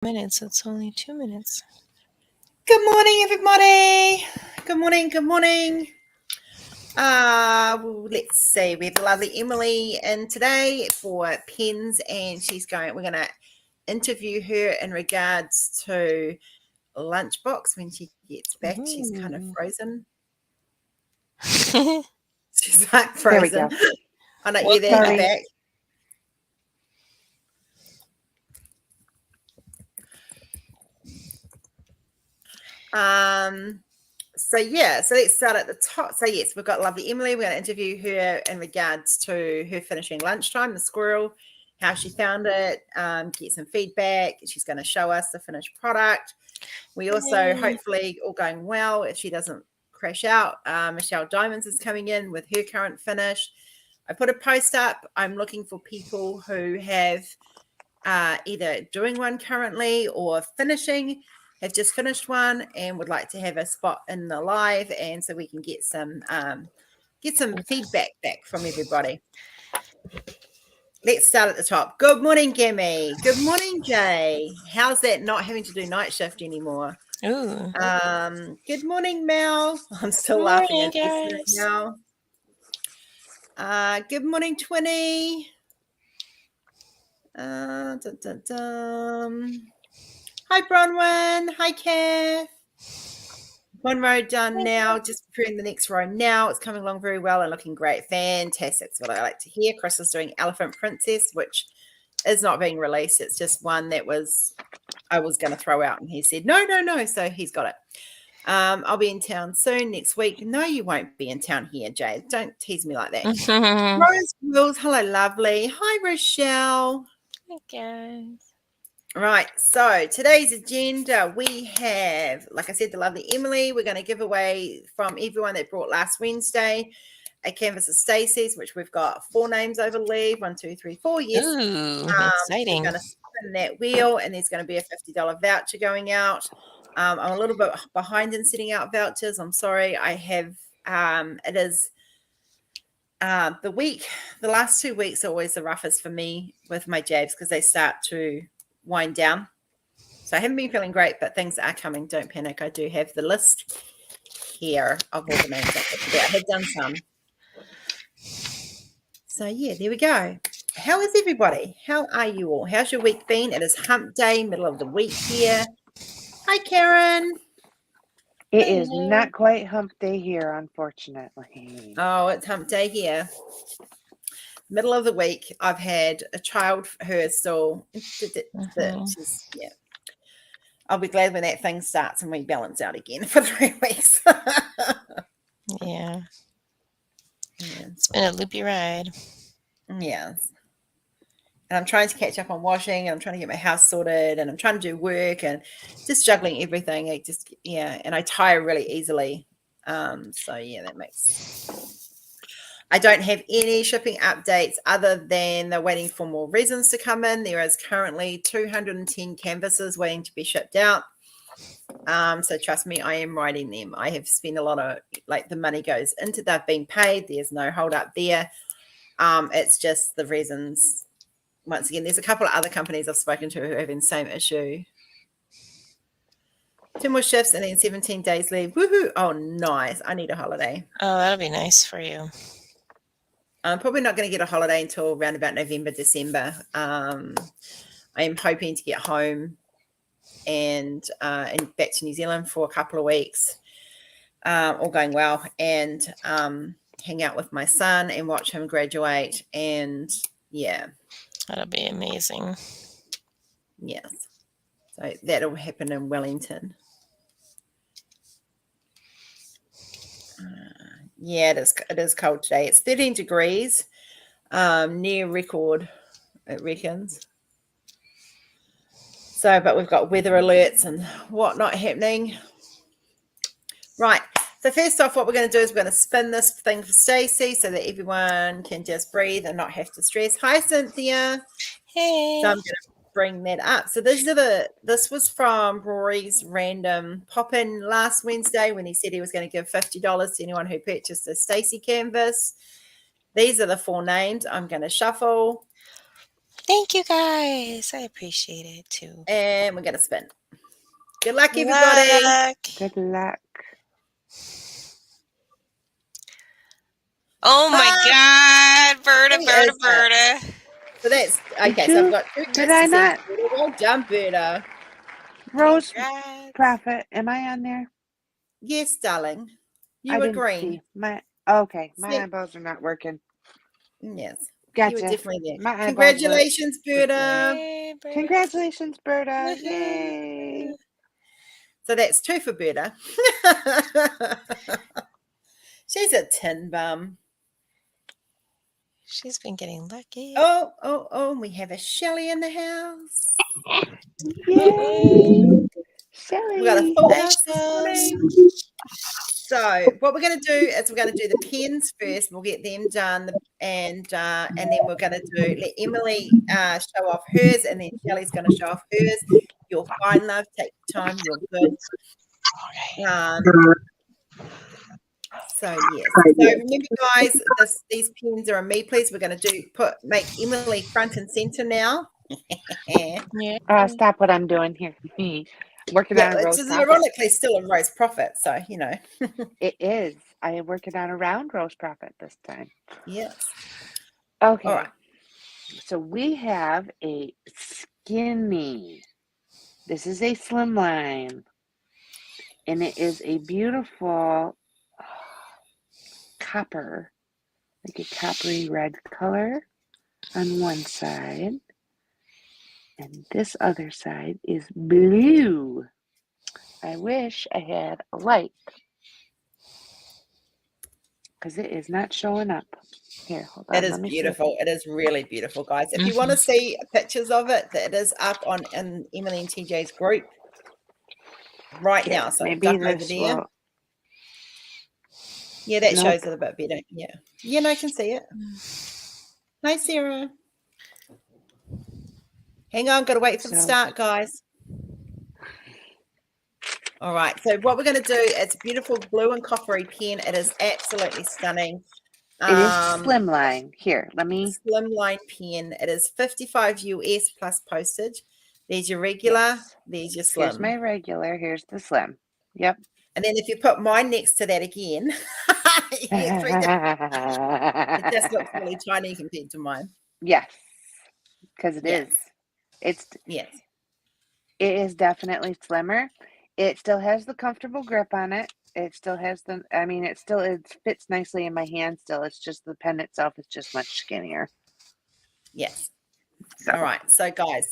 minutes. It's only 2 minutes. Good morning, everybody. Good morning. Good morning. Let's see. We have the lovely Emily in today for pens, and we're going to interview her in regards to lunchbox when she gets back. She's kind of frozen. She's like frozen. There we go. Oh, no, you're there. You're back. So let's start at the top. So yes, we've got lovely Emily. We're going to interview her in regards to her finishing lunchtime, the squirrel, how she found it, get some feedback. She's going to show us the finished product. We also, hopefully, all going well, if she doesn't crash out, Michelle Diamonds is coming in with her current finish. I put a post up. I'm looking for people who have either doing one currently or finishing, have just finished one and would like to have a spot in the live, and so we can get some feedback back from everybody. Let's start at the top. Good morning, Gammy. Good morning, Jay. How's that not having to do night shift anymore? Ooh. Good morning, Mel. I'm still Good laughing morning, at guys. Mel. Good morning, Twinny. Hi, Bronwyn. Hi, Kath. One row done now. Just preparing the next row now. It's coming along very well and looking great. Fantastic. That's what I like to hear. Chris is doing Elephant Princess, which is not being released. It's just one that I was going to throw out, and he said, no. So he's got it. I'll be in town soon next week. No, you won't be in town here, Jay. Don't tease me like that. Rose Wills. Hello, lovely. Hi, Rochelle. Hi, guys. Right, so today's agenda, we have, like I said, the lovely Emily. We're going to give away from everyone that brought last Wednesday a canvas of Stacey's, which we've got 4 names, I believe. 1, 2, 3, 4. Yes. Ooh, exciting. We're going to spin that wheel, and there's going to be a $50 voucher going out. I'm a little bit behind in setting out vouchers. I'm sorry. I have, it is the last 2 weeks are always the roughest for me with my jabs because they start to wind down. So I haven't been feeling great, but things are coming. Don't panic. I do have the list here of all the names I had done some. So yeah, there we go. How is everybody? How are you all? How's your week been? It is hump day, middle of the week here. Hi, Karen. It is not quite hump day here, unfortunately. Oh, it's hump day here. Middle of the week. I've had a child who is still yeah. I'll be glad when that thing starts and we balance out again for 3 weeks. Yeah. It's been a loopy ride. Yes. And I'm trying to catch up on washing, and I'm trying to get my house sorted, and I'm trying to do work and just juggling everything. And I tire really easily. So yeah, that makes. I don't have any shipping updates other than they're waiting for more resins to come in. There is currently 210 canvases waiting to be shipped out. So trust me, I am writing them. I have spent a lot of, the money goes into, they've been paid. There's no hold up there. It's just the resins. Once again, there's a couple of other companies I've spoken to who are having the same issue. 2 more shifts and then 17 days leave. Woohoo! Oh, nice. I need a holiday. Oh, that'll be nice for you. I'm probably not going to get a holiday until around about November, December. I am hoping to get home and back to New Zealand for a couple of weeks, all going well, and hang out with my son and watch him graduate. And yeah. That'll be amazing. Yes. So that'll happen in Wellington. Yeah, it is cold today. It's 13 degrees, near record, it reckons. So, but we've got weather alerts and whatnot happening. Right. So first off, what we're going to do is we're going to spin this thing for Stacey so that everyone can just breathe and not have to stress. Hi, Cynthia. Hey. So I'm going to bring that up. So this was from Rory's random pop-in last Wednesday when he said he was going to give $50 to anyone who purchased a Stacey canvas. These are the 4 names. I'm going to shuffle. Thank you guys. I appreciate it too. And we're going to spin. Good luck, Good everybody. luck. Good luck. Oh my God, Berta, Who Berta, is it? Berta. So that's okay. Did So I've you? got 2 Did bits I to send. not? Berta. Well done, Berta. Rose Congrats. Proffitt, am I on there? Yes, darling. I You were didn't green. see. My See? eyeballs are not working. Yes. Gotcha. You were definitely there. My eyeballs Congratulations, Berta. Yay, Berta. Congratulations, Berta. Woohoo. Yay. So that's 2 for Berta. She's a tin bum. She's been getting lucky. Oh, we have a Shelley in the house. Yay. Shelley. We got a full Hi, house this Shells. morning. So what we're going to do is we're going to do the pens first. We'll get them done, and then we're going to let Emily show off hers, and then Shelley's going to show off hers. You're fine, love. Take your time. You're good. So yes. So remember, guys, these pens are a me, please. We're going to make Emily front and center now. Yeah. Stop what I'm doing here. Working on a Which Rose is Proffitt. ironically still a Rose Proffitt. So you know. It is. I am working on a round Rose Proffitt this time. Yes. Okay. All right. So we have a skinny. This is a slimline. And it is a beautiful copper, like a coppery red color on one side. And this other side is blue. I wish I had a light because it is not showing up. Here, hold on. It is beautiful. It is really beautiful, guys. If you want to see pictures of it, it is up in Emily and TJ's group right now. So maybe duck over this there. will. Yeah, that Nope. shows it a bit better. Yeah. Yeah, no, I can see it. Hi, Sarah. Hang on, got to wait for the start, guys. All right. So what we're going to do, it's a beautiful blue and coppery pen. It is absolutely stunning. It is slimline. Here, let me. Slimline pen. It is 55 US plus postage. There's your regular. Yes. There's your slim. Here's my regular. Here's the slim. Yep. And then if you put mine next to that again, it just looks really tiny compared to mine. Yes, because it is. Yes. It is definitely slimmer. It still has the comfortable grip on it. It still has the. I mean, it fits nicely in my hand. Still, it's just the pen itself is just much skinnier. Yes. So. All right. So, guys,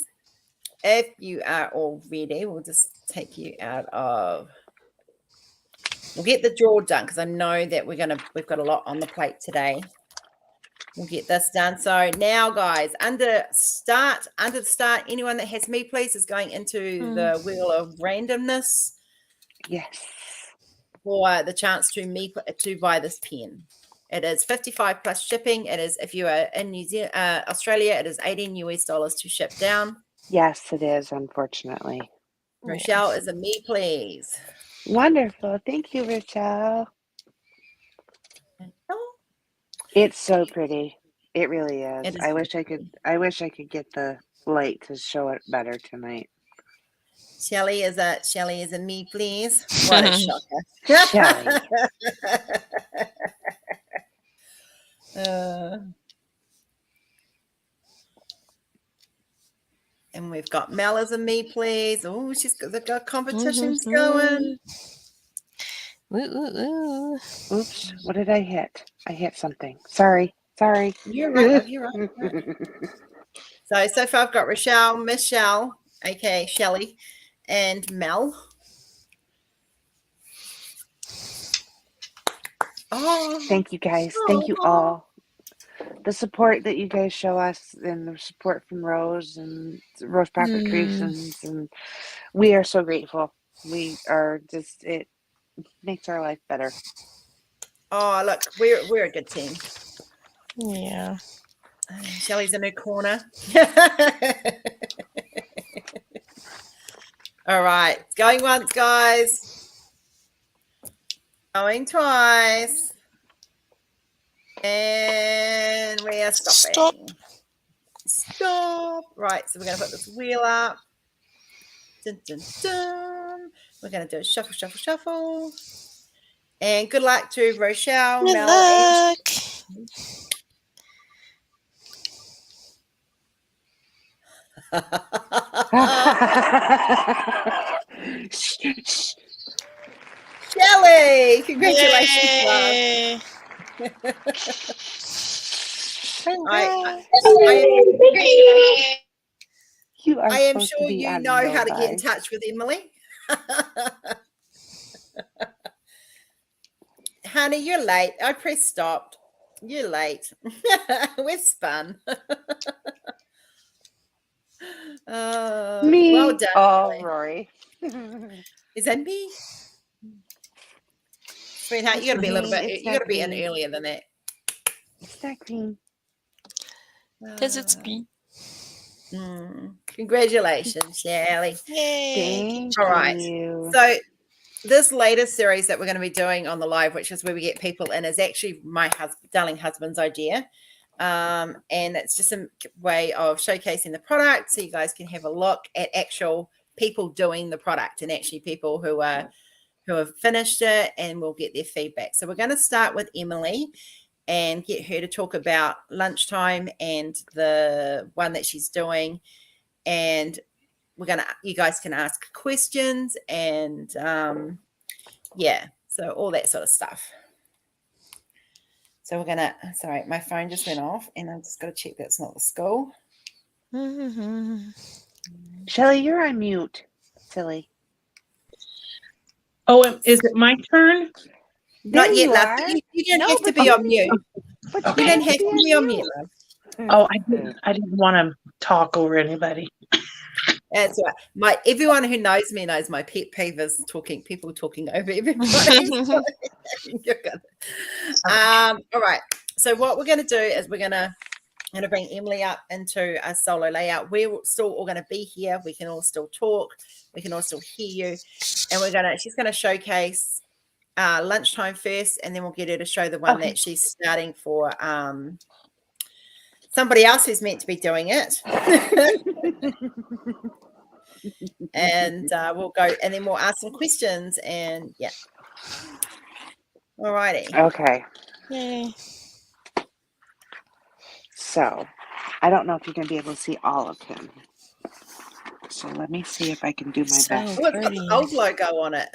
if you are all ready, we'll just take you out of. We'll get the draw done because I know that we've got a lot on the plate today. We'll get this done. So now, guys, under the start, anyone that has me, please, is going into the wheel of randomness. Yes. For the chance to buy this pen. It is 55 plus shipping. It is, if you are in New Zealand, Australia, it is $18 US to ship down. Yes, it is, unfortunately. Rochelle is a me, please. Wonderful. Thank you, Rochelle. It's so pretty. It really is. I wish I could get the light to show it better tonight. Shelley is a me, please. What a shocker. Shelley. And we've got Mel as a me, please. Oh, she's got the competitions going. Oops, what did I hit? I hit something. Sorry. You're right. So far I've got Rochelle, Michelle, aka Shelley, and Mel. Oh, thank you guys. Thank you all. The support that you guys show us and the support from Rose and Rose Proffitt Creations, and we are so grateful. We are just, it makes our life better. Oh, look, we're a good team. Yeah. Shelley's in her corner. All right, going once, guys. Going twice. And we are stopping. Stop. Right, so we're going to put this wheel up. Dun, dun, dun. We're going to do a shuffle, shuffle, shuffle. And good luck to Rochelle, Good Mel, and luck. Shelley. Congratulations, love. Yay. I, You are I am supposed to sure be you on know how to get in Novi. touch with Emily. Honey, you're late. I pressed stop. You're late. We're spun. Me. Well done. Oh, Emily. Rory. Is that me? Sweetheart, you got to be a little bit, It's you got to be in green. earlier than that. It's not green. Because it's green. Congratulations, Shelley. Yay. Thank All right. you. So this latest series that we're going to be doing on the live, which is where we get people in, is actually my darling husband's idea. And it's just a way of showcasing the product so you guys can have a look at actual people doing the product and actually people who have finished it, and we'll get their feedback. So we're going to start with Emily and get her to talk about lunchtime and the one that she's doing. And you guys can ask questions and so all that sort of stuff. So we're sorry, my phone just went off and I've just got to check that it's not the school. Shelley, you're on mute. Silly. Oh, is it my turn? Not yet, love. You don't have to be on mute. But You don't have to be on mute, love. Oh, I didn't want to talk over anybody. That's right. Everyone who knows me knows my pet peeve is people talking over everybody. All right. So what we're going to do is we're going to bring Emily up into a solo layout. We're still all going to be here. We can all still talk. We can all still hear you. And she's going to showcase lunchtime first, and then we'll get her to show the one that she's starting for somebody else who's meant to be doing it. And we'll go, and then we'll ask some questions, and yeah. All righty. Okay. Yay. So, I don't know if you're going to be able to see all of him. So let me see if I can do my best. Oh, it's got the old logo on it.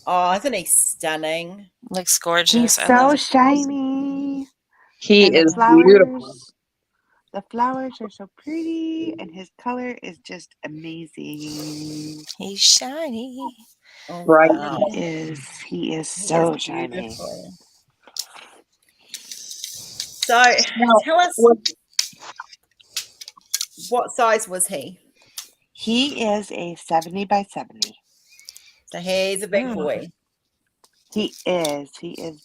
Oh, isn't he stunning? Looks gorgeous. He's so shiny. He And is the flowers, beautiful. the flowers are so pretty, and his color is just amazing. He's shiny. Oh, Right. wow. He is so shiny. Beautiful. So tell us, what size was he? He is a 70 by 70. So he's a big boy. He is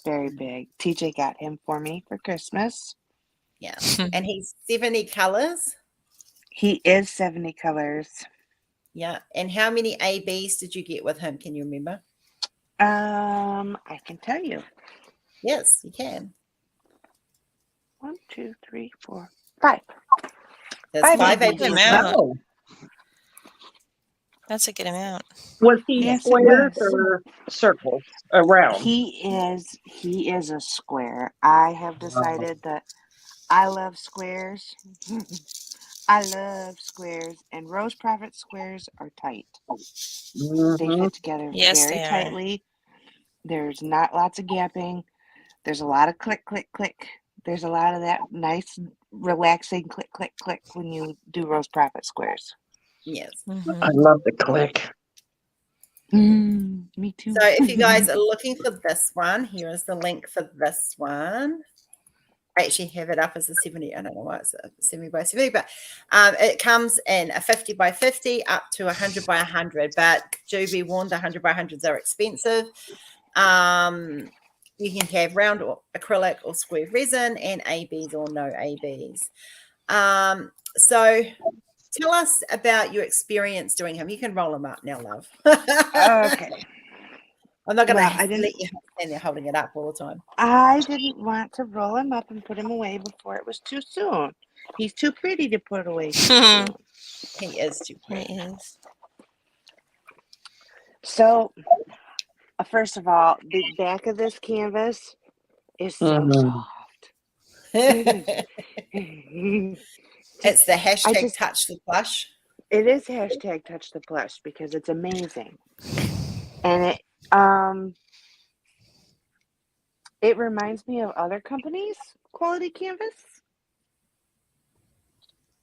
very big. TJ got him for me for Christmas. Yeah. And he's 70 colors. He is 70 colors. Yeah. And how many ABs did you get with him? Can you remember? I can tell you. Yes, you can. 1, 2, 3, 4, 5. There's 5 Good ABs. amount. Oh. That's a good amount. Was he Yes, it squares was. or circles around? He is a square. I have decided that I love squares. I love squares, and Rose Proffitt squares are tight. They fit together Yes, very they are. tightly. There's not lots of gapping. There's a lot of click, click, click. There's a lot of that nice, relaxing click, click, click when you do Rose Proffitt squares. Yes. I love the click. Me too. So if you guys are looking for this one, here is the link for this one. I actually have it up as a 70. I don't know why it's a 70 by 70, but it comes in a 50 by 50 up to 100 by 100. But do be warned, 100 by 100s are expensive. You can have round or acrylic or square resin, and ABs or no ABs. So tell us about your experience doing him. You can roll them up now, love. Okay. I'm not going Well, to I didn't- let you stand there holding it up all the time. I didn't want to roll him up and put him away before it was too soon. He's too pretty to put away. He is too He pretty. is. So, first of all, the back of this canvas is so soft. It's the hashtag just- touch the plush. It is hashtag touch the plush because it's amazing. And it reminds me of other companies' quality canvas.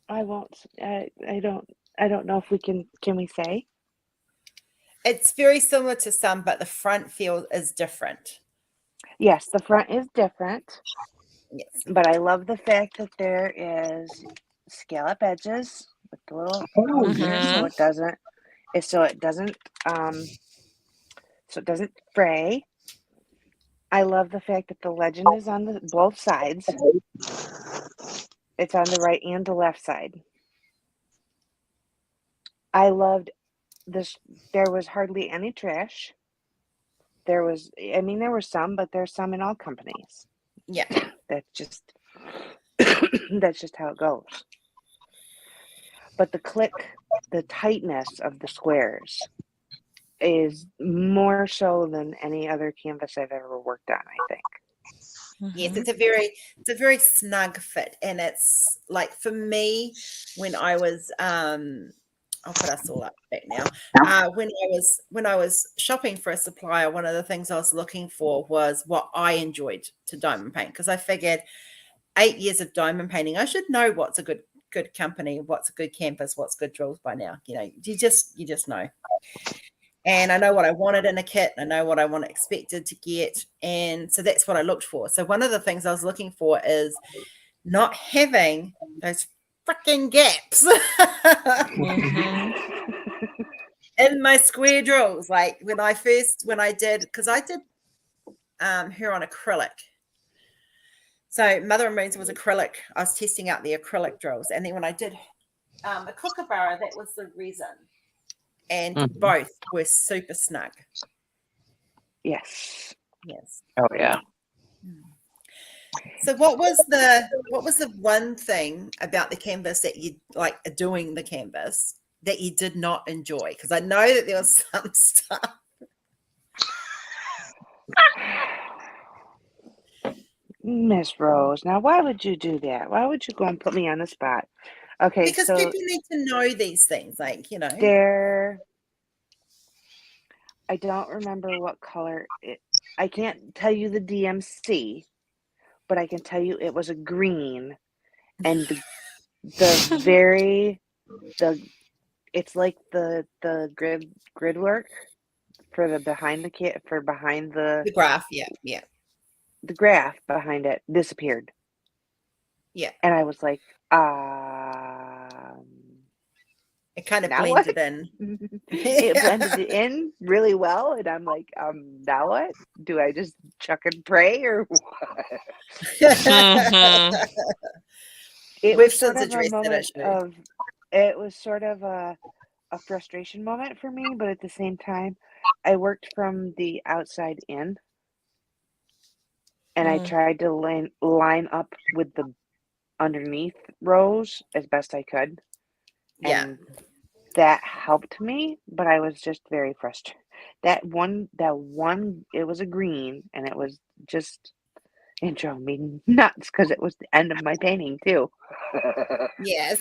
I don't know if we can we say? It's very similar to some, but the front feel is different. Yes, the front is different, Yes. but I love the fact that there is scallop edges with the little here, so it doesn't fray. I love the fact that the legend is on both sides. It's on the right and the left side. I loved this. There was hardly any trash. There were some, but there's some in all companies. Yeah. That's just how it goes. But the tightness of the squares is more so than any other canvas I've ever worked on, I think. Yes, it's a very snug fit, and it's like for me when I was I'll put us all up back now. When I was shopping for a supplier, one of the things I was looking for was what I enjoyed to diamond paint, because I figured 8 years of diamond painting, I should know what's a good company, what's a good canvas, what's good drills by now. You just know. And I know what I wanted in a kit. I know what I expected to get. And so that's what I looked for. So one of the things I was looking for is not having those freaking gaps in my square drills. Like when I did, because I did her on acrylic. So Mother and Moons was acrylic. I was testing out the acrylic drills. And then when I did a kookaburra, that was the resin. And both were super snug. Yes. Oh yeah. So what was the one thing about the canvas that you like doing the canvas that you did not enjoy? Because I know that there was some stuff. Miss Rose, now why would you do that? Why would you go and put me on the spot? Okay, Because so people need to know these things, like, I don't remember what color I can't tell you the DMC, but I can tell you it was a green, and it's like the grid work for the behind the graph, yeah. The graph behind it disappeared. Yeah. And I was like, it kind of now blended what? in. It blended in really well, and I'm like, now what? Do I just chuck and pray or what? It was sort of a moment of, it was sort of a frustration moment for me, but at the same time, I worked from the outside in, and I tried to line up with the underneath rows as best I could. Yeah. And that helped me, but I was just very frustrated. That one, it was a green, and it was just, it drove me nuts because it was the end of my painting too. Yes.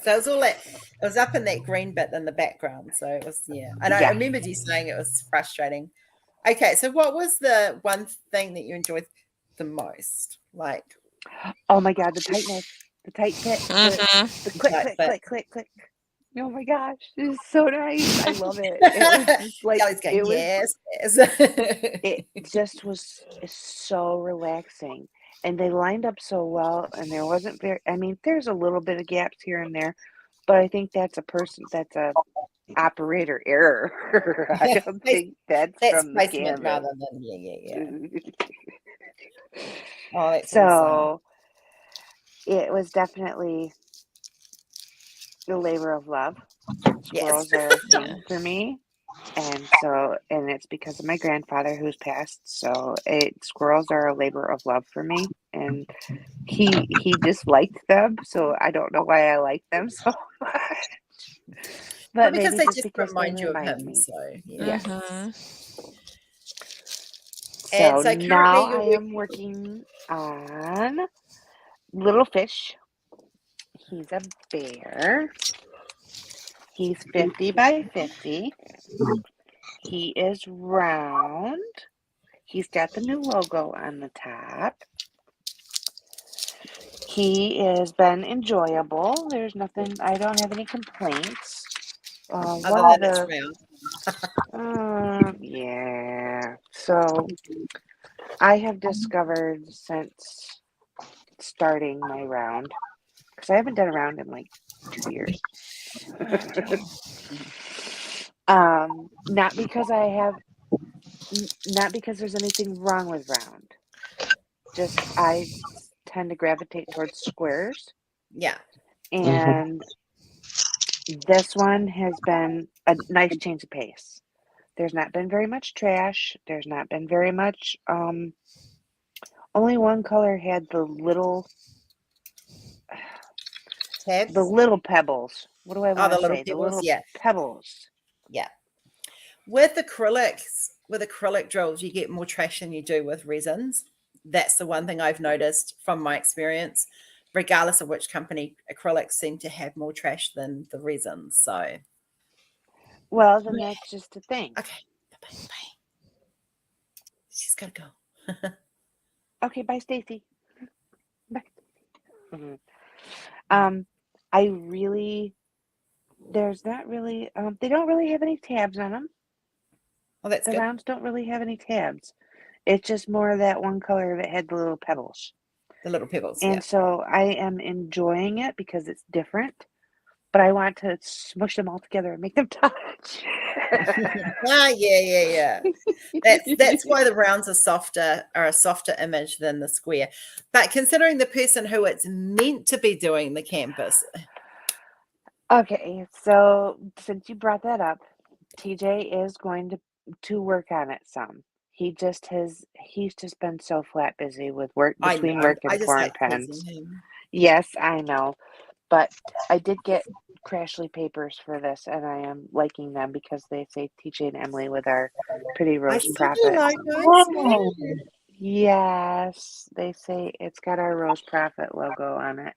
So it was up in that green bit in the background. So it was, yeah. And I remembered you saying it was frustrating. Okay, so what was the one thing that you enjoyed the most? Like, oh my God, the tightness, the tight fit, the click. Oh my gosh, it's so nice. I love it. It was just like yes. It just was so relaxing, and they lined up so well, and there wasn't there's a little bit of gaps here and there, but I think that's a operator error. I don't think that's from the canvas. Rather than yeah. Oh, that's so awesome. It was definitely the labor of love. Squirrels are a thing for me. And it's because of my grandfather who's passed. So squirrels are a labor of love for me. and he just liked them, so I don't know why I like them so much. But because maybe they just just because they remind you of remind him. me. So Yeah. Mhm. And So so now currently you're I am working on Little Fish. He's a bear. He's 50 by 50. He is round. He's got the new logo on the top. He has been enjoyable. There's nothing, I don't have any complaints. other One of than it's the, round. yeah. So I have discovered since starting my round, because I haven't done a round in like 2 years. Not because not because there's anything wrong with round. Just I tend to gravitate towards squares, Yeah. and this one has been a nice change of pace. There's not been very much trash. There's not been very much. Only one color had the little Tabs. pebbles. What do I Oh, want the to little say? The pebbles. little Yeah. pebbles. Yeah. With acrylics, with acrylic drills, you get more trash than you do with resins. That's the one thing I've noticed from my experience. Regardless of which company, acrylics seem to have more trash than the resins. So, Well, then that's just a thing. okay. Bye. She's got to go. Okay, bye, Stacy. Bye. I really, there's not really, they don't really have any tabs on them. Oh, that's The good. rounds don't really have any tabs. It's just more of that one color that had the little pebbles. The little pebbles. And Yeah. so I am enjoying it because it's different, but I want to smush them all together and make them touch. Yeah. That's why the rounds are a softer image than the square. But considering the person who it's meant to be doing the canvas. Okay, so since you brought that up, TJ is going to work on it some. He's just been so flat busy with work, I between know. work I and just pouring like pleasing pens. him. Yes, I know. But I did get Crashly papers for this, and I am liking them because they say TJ and Emily with our pretty I Rose see Proffitt. the logos. Yeah. Yes, they say it's got our Rose Proffitt logo on it.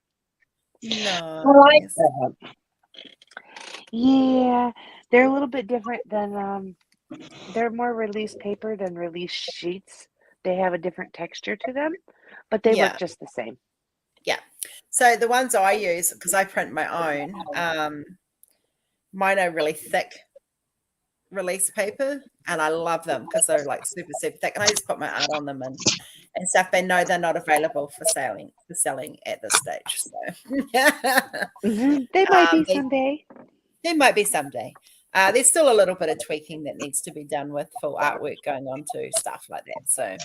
I like Nice. that. Yeah, they're a little bit different than they're more release paper than release sheets. They have a different texture to them, but they work Yeah. just the same. Yeah. So the ones I use, because I print my own, mine are really thick release paper, and I love them because they're like super thick, and I just put my art on them and stuff. But no, they're not available for selling at this stage. So They might be someday. they might be someday. There's still a little bit of tweaking that needs to be done with full artwork going on to stuff like that. So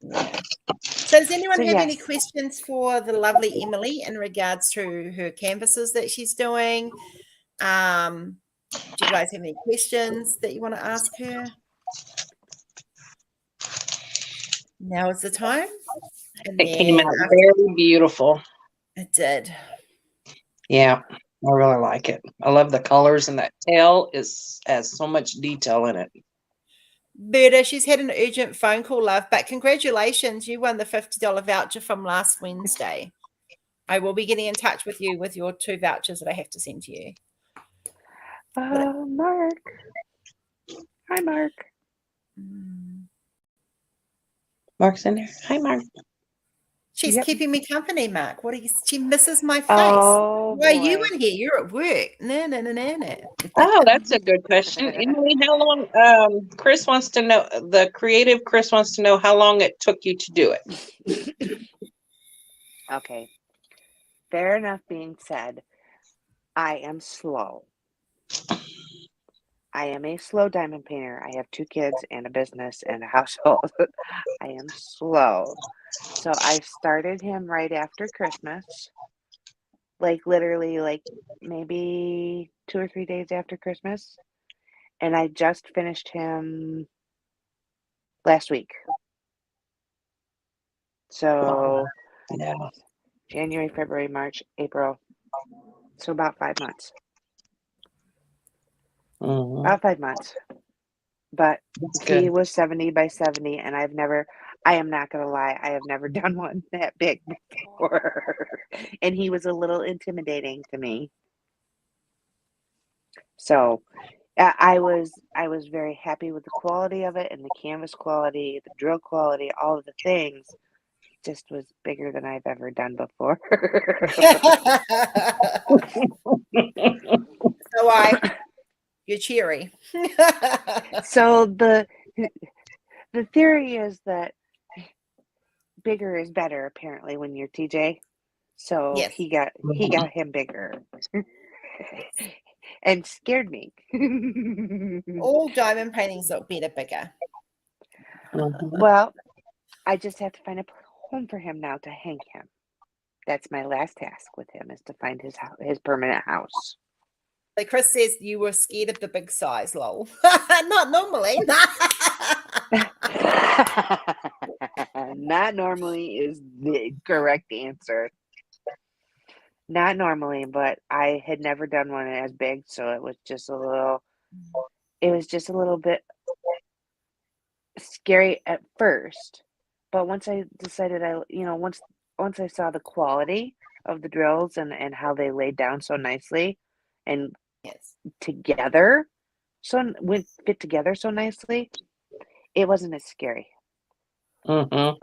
yeah. So does anyone So have any yes. questions for the lovely Emily in regards to her canvases that she's doing? Do you guys have any questions that you want to ask her? Now is the time. And It came then out very beautiful. it did. Yeah, I really like it. I love the colors, and that tail has so much detail in it. Berta, she's had an urgent phone call, love, but congratulations. You won the $50 voucher from last Wednesday. I will be getting in touch with you with your 2 vouchers that I have to send to you. Mark. Hi, Mark. Mark's in there. Hi, Mark. She's Yep. keeping me company, Mark. She misses my face. Oh, Why are you boy. in here? You're at work. No. Oh, that's a good question. Emily, how long? Chris wants to know. Chris wants to know how long it took you to do it. Okay. Fair enough being said, I am slow. I am a slow diamond painter. I have 2 kids and a business and a household. I am slow. So I started him right after Christmas. Like literally like maybe 2 or 3 days after Christmas. And I just finished him last week. So I know. January, February, March, April. So about 5 months. Mhm. About 5 months. But That's he good. was 70 by 70, and I am not going to lie, I have never done one that big before. And he was a little intimidating to me. So I was very happy with the quality of it and the canvas quality, the drill quality, all of the things. Just was bigger than I've ever done before. So you're cheery. So the theory is that bigger is better apparently when you're TJ. So Yes. he got him bigger. And scared me. All diamond paintings look better bigger. Mhm. Well, I just have to find a home for him now to hang him. That's my last task with him, is to find his permanent house. Like Chris says, you were scared of the big size, lol. Not normally. Not normally is the correct answer. Not normally, but I had never done one as big, so it was just a little bit scary at first. But once I decided once I saw the quality of the drills and how they laid down so nicely and Yes. together fit together so nicely, it wasn't as scary. Mhm.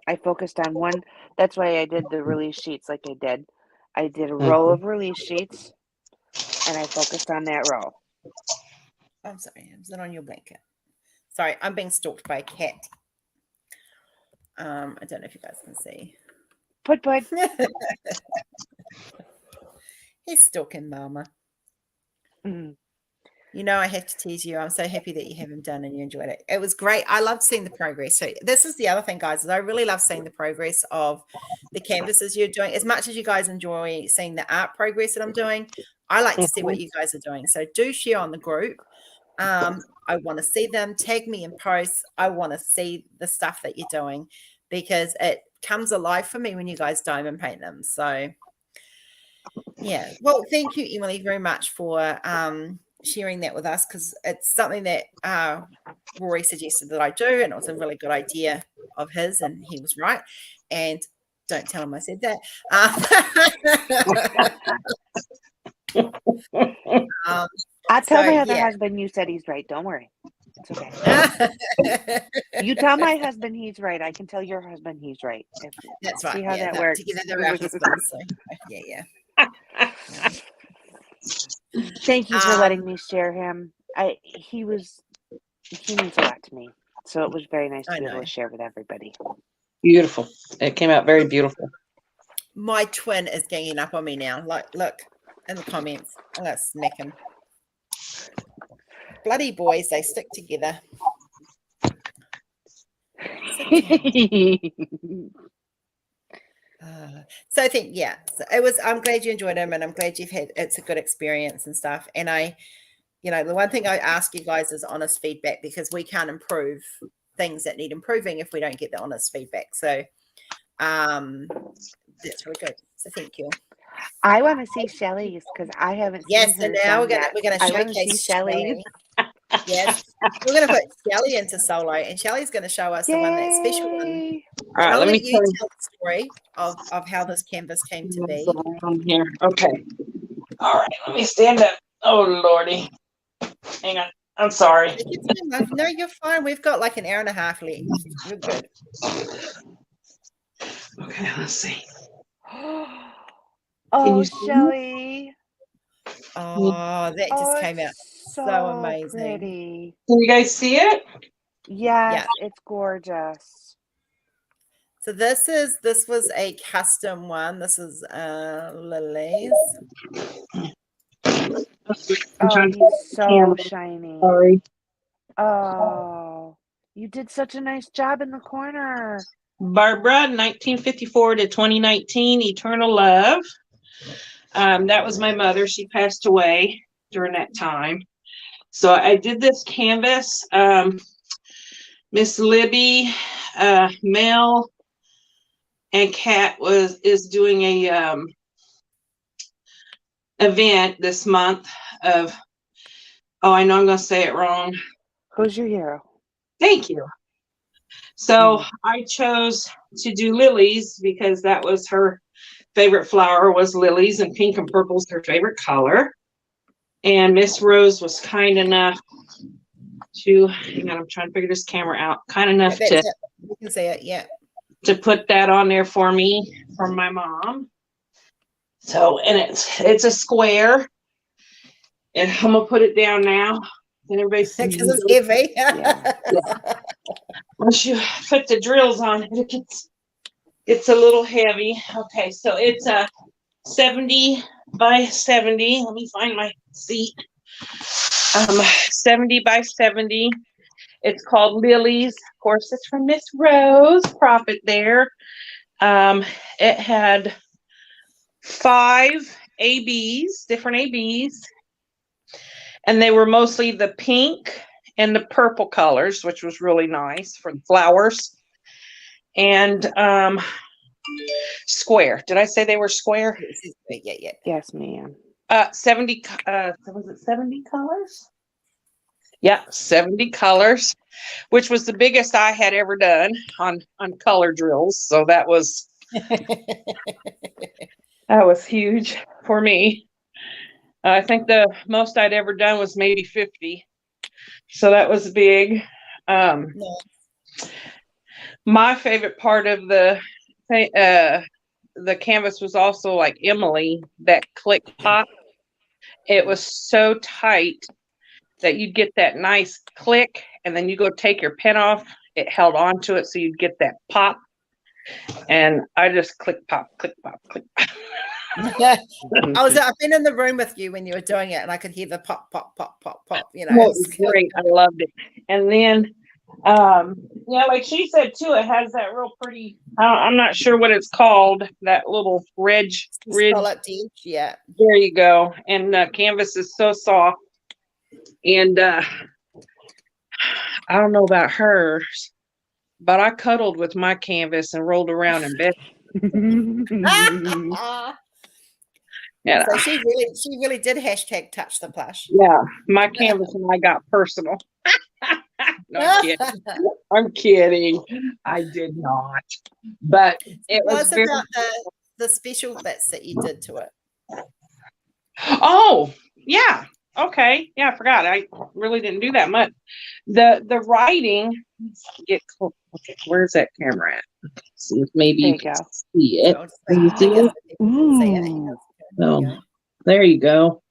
I focused on one. That's why I did the release sheets like I did. I did a row of release sheets, and I focused on that row. I'm sorry. Is it on your blanket? Sorry, I'm being stalked by a cat. I don't know if you guys can see. Put. He's stalking Mama. Mm. You know, I have to tease you. I'm so happy that you have him done and you enjoyed it. It was great. I loved seeing the progress. So this is the other thing, guys, is I really love seeing the progress of the canvases you're doing. As much as you guys enjoy seeing the art progress that I'm doing, I like to see what you guys are doing. So do share on the group. I want to see them. Tag me in posts. I want to see the stuff that you're doing because it comes alive for me when you guys diamond paint them. So yeah. Well, thank you, Emily, very much for sharing that with us, because it's something that Rory suggested that I do, and it was a really good idea of his, and he was right. And don't tell him I said that. I tell my so, other yeah. husband you said he's right. Don't worry. It's okay. You tell my husband he's right. I can tell your husband he's right. That's right. See how Yeah, that no, works. together they're our husbands. So yeah. Thank you for letting me share him. He means a lot to me. So it was very nice to be able to share with everybody. Beautiful. It came out very beautiful. My twin is ganging up on me now. Like, look in the comments. I'm gonna smack him. Bloody boys, they stick together. So I think, yeah, so it was. I'm glad you enjoyed them, and I'm glad it's a good experience and stuff. And the one thing I ask you guys is honest feedback, because we can't improve things that need improving if we don't get the honest feedback. So that's really good. So thank you. I want to see Shelly's because I haven't seen Yes, her. so now we're gonna I want to showcase see Shelly's. Yes, we're gonna put Shelly into solo, and Shelly's gonna show us the one, that special one. All right, I'll let me let you tell the story of how this canvas came to be. Here. Okay. All right, let me stand up. Oh Lordy. Hang on. I'm sorry. Take your time, love. No, you're fine. We've got like an hour and a half left. You're good. Okay, let's see. Oh, Shelly. Oh, that just came out so amazing. Pretty. Can you guys see it? Yes, it's gorgeous. So this was a custom one. This is Lily's. Oh, he's so shiny. Sorry. Oh, you did such a nice job in the corner. Barbara, 1954 to 2019, Eternal Love. That was my mother. She passed away during that time. So I did this canvas. Miss Libby, Mel, and Kat is doing a event this month of, oh, I know I'm going to say it wrong. Who's your hero? Thank you. So I chose to do lilies because that was her favorite flower, was lilies, and pink and purple is her favorite color. And Miss Rose was kind enough to, hang on, I'm trying to figure this camera out, kind enough That's to it. You can see it, yeah. to put that on there for me from my mom. So, and it's a square, and I'm gonna put it down now. And everybody sees Because it's heavy. Yeah. once you put the drills on it, it's a little heavy. Okay, so it's a 70 by 70. Let me find my seat. 70 by 70. It's called Lilies. Of course, it's from Miss Rose Proffitt there. It had 5 ABs, different ABs, and they were mostly the pink and the purple colors, which was really nice for the flowers. And square. Did I say they were square? Yeah. Yes, ma'am. 70 was it 70 colors? Yeah, 70 colors, which was the biggest I had ever done on color drills. So that was huge for me. I think the most I'd ever done was maybe 50. So that was big. My favorite part of the canvas was also like Emily, that click pop. It was so tight that you'd get that nice click, and then you go take your pen off, it held on to it, so you'd get that pop. And I just click pop, click pop, click pop. I've been in the room with you when you were doing it, and I could hear the pop, pop, pop, pop, pop. You know, Well, it was great. I loved it. And then, yeah, like she said too, it has that real pretty. I'm not sure what it's called. That little ridge. Scalloped edge, yeah. There you go. And canvas is so soft. And I don't know about hers, but I cuddled with my canvas and rolled around in bed. Yeah. So she really did hashtag touch the plush. Yeah, my canvas and I got personal. No, I'm kidding. I'm kidding. I did not. But it was very... about the special bits that you did to it. Oh, yeah. Okay. Yeah, I forgot. I really didn't do that much. The writing, get close. Okay, where's that camera at? Let's see if maybe you can see it. Can you see it? Oh, there you go.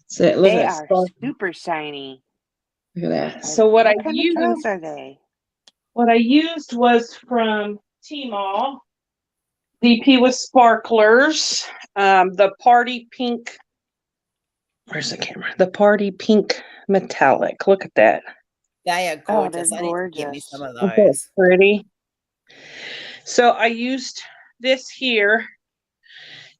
So look they at are super shiny. Look at that. So what I used, are they? What I used was from Tmall. DP with sparklers. The party pink. Where's the camera? The party pink metallic. Look at that. They are gorgeous. Oh, I need to get me some of those. That's pretty. So I used this here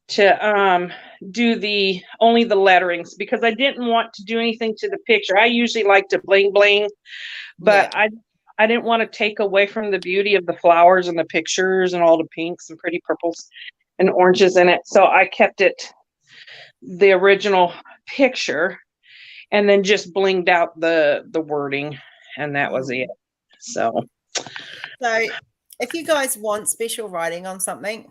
to do only the letterings, because I didn't want to do anything to the picture. I usually like to bling bling, but yeah. I didn't want to take away from the beauty of the flowers and the pictures and all the pinks and pretty purples and oranges in it. So I kept it the original picture and then just blinged out the wording, and that was it. So if you guys want special writing on something,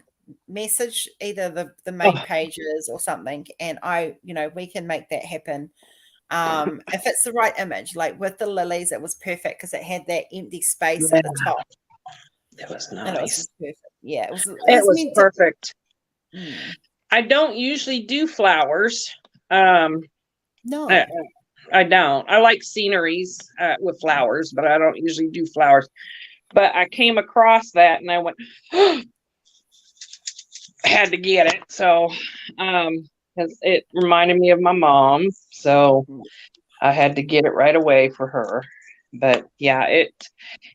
message either the main pages or something, and we can make that happen. If it's the right image, like with the lilies, it was perfect because it had that empty space at the top. It was nice. And it was perfect. Yeah, it was perfect. I don't usually do flowers. No, I don't. I like sceneries with flowers, but I don't usually do flowers. But I came across that and I went, had to get it. So, because it reminded me of my mom. So I had to get it right away for her. But yeah,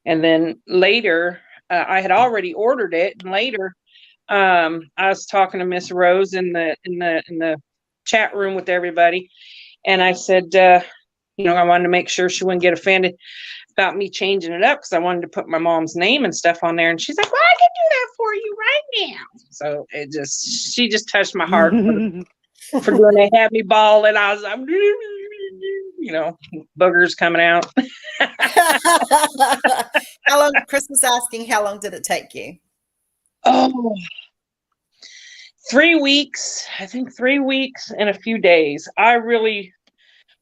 and then later, I had already ordered it. And later, I was talking to Miss Rose in the chat room with everybody. And I said, I wanted to make sure she wouldn't get offended. about me changing it up because I wanted to put my mom's name and stuff on there. And she's like, well, I can do that for you right now. So she just touched my heart for doing it. Had me ball, and I was like, boogers coming out. How long, Chris was asking, how long did it take you? Oh, 3 weeks. I think 3 weeks and a few days. I really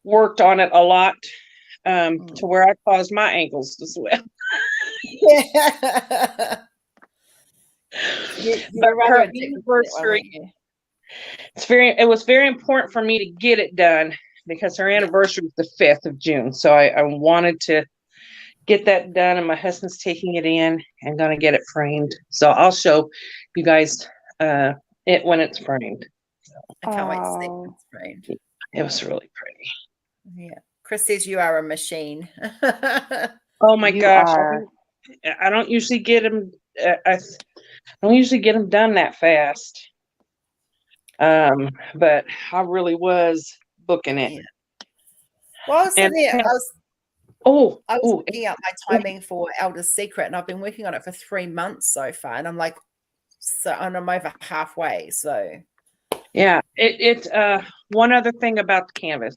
worked on it a lot to where I caused my ankles to swell. Yeah. But her anniversary, it was very important for me to get it done because her anniversary was the 5th of June. So I wanted to get that done, and my husband's taking it in and going to get it framed. So I'll show you guys it when it's framed. I can't wait to see when it's framed. It was really pretty. Yeah. Chris says you are a machine. Oh my gosh. Are. I don't usually get them. I don't usually get them done that fast. But I really was booking it. Yeah. Well, I was sitting there, I was looking up my timing for Elder's Secret, and I've been working on it for 3 months so far, and I'm over halfway. So yeah, it's one other thing about the canvas.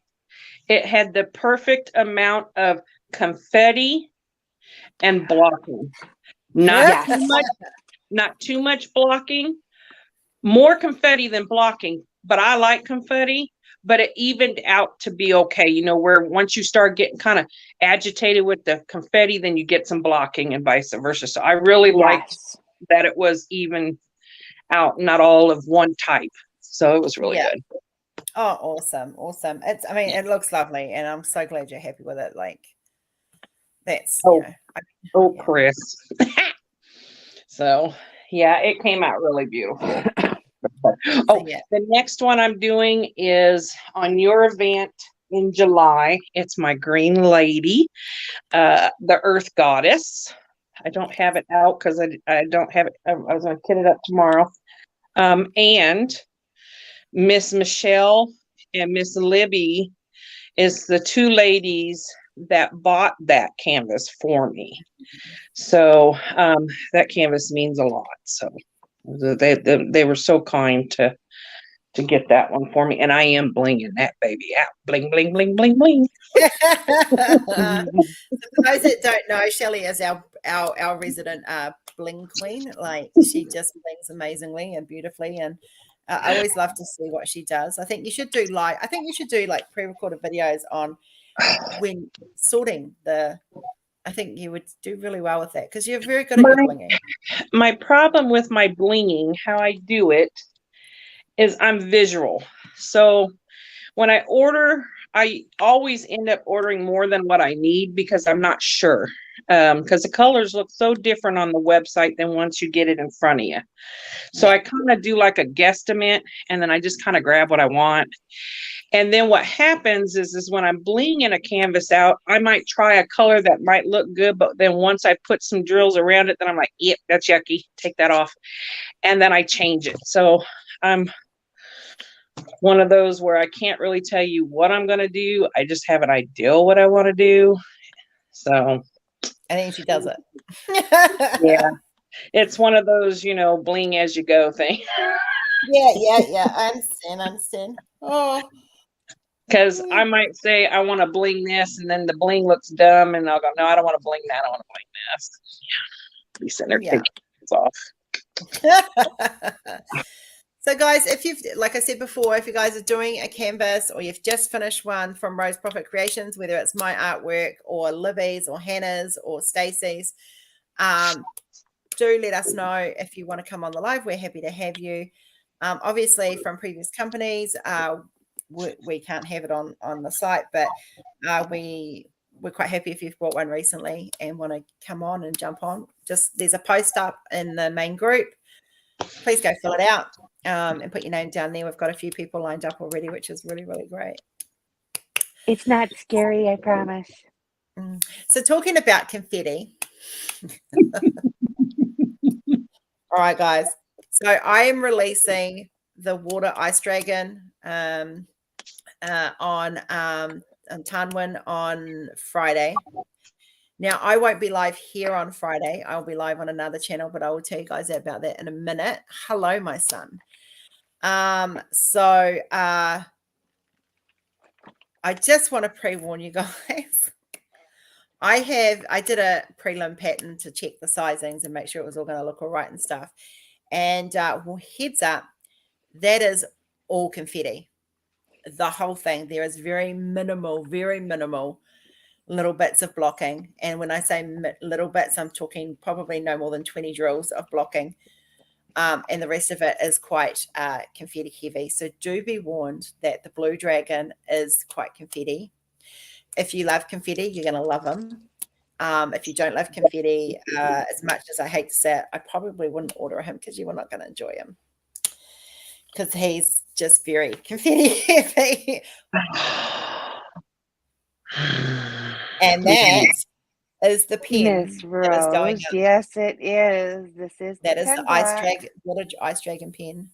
It had the perfect amount of confetti and blocking. Not too much blocking. More confetti than blocking, but I like confetti. But it evened out to be okay. Where once you start getting kind of agitated with the confetti, then you get some blocking and vice versa. So I really liked that it was even out, not all of one type. So it was really good. Oh, awesome. It looks lovely, and I'm so glad you're happy with it. Like, that's, Chris. So, yeah, it came out really beautiful. The next one I'm doing is on your event in July. It's my green lady, the Earth Goddess. I don't have it out because I don't have it. I was going to kit it up tomorrow. And Miss Michelle and Miss Libby is the two ladies that bought that canvas for me. So that canvas means a lot. So they were so kind to get that one for me, and I am blinging that baby out. Bling, bling, bling, bling, bling. For those that don't know, Shelley is our resident bling queen. Like, she just blings amazingly and beautifully, and I always love to see what she does. I think you should do like pre-recorded videos on when sorting I think you would do really well with that because you're very good at your blinging. My problem with my blinging, how I do it, is I'm visual. So when I order, I always end up ordering more than what I need because I'm not sure. Because the colors look so different on the website than once you get it in front of you. So I kind of do like a guesstimate, and then I just kind of grab what I want. And then what happens is when I'm blinging a canvas out, I might try a color that might look good, but then once I put some drills around it, then I'm like, yep, that's yucky. Take that off. And then I change it. So I'm one of those where I can't really tell you what I'm going to do. I just have an idea what I want to do. So. And then she does it. Yeah. It's one of those, bling as you go thing. Yeah. I understand. Oh. Because I might say I want to bling this, and then the bling looks dumb, and I'll go, no, I don't want to bling that. I want to bling this. Yeah. Be sitting there taking off. So, guys, if you've, like I said before, if you guys are doing a canvas or you've just finished one from Rose Proffitt Creations, whether it's my artwork or Libby's or Hannah's or Stacey's, do let us know if you want to come on the live. We're happy to have you. Obviously, from previous companies, we can't have it on the site, but we're quite happy if you've bought one recently and want to come on and jump on. Just there's a post up in the main group. Please go fill it out and put your name down there. We've got a few people lined up already, which is really, really great. It's not scary, I promise. So talking about confetti. All right, guys. So I am releasing the Water Ice Dragon on Tanwin on Friday. Now, I won't be live here on Friday. I'll be live on another channel, but I will tell you guys about that in a minute. Hello, my son. I just want to pre-warn you guys. I did a prelim pattern to check the sizings and make sure it was all going to look all right and stuff. And well, heads up, that is all confetti. The whole thing. There is very minimal little bits of blocking. And when I say little bits, I'm talking probably no more than 20 drills of blocking. And the rest of it is quite confetti heavy. So do be warned that the Blue Dragon is quite confetti. If you love confetti, you're going to love him. If you don't love confetti, as much as I hate to say it, I probably wouldn't order him because you were not going to enjoy him. Because he's just very confetti heavy. And that is the pen Miss that is going Rose, up. yes, it is. This is That the is the 10 Ice black. Dragon, water Ice Dragon pen.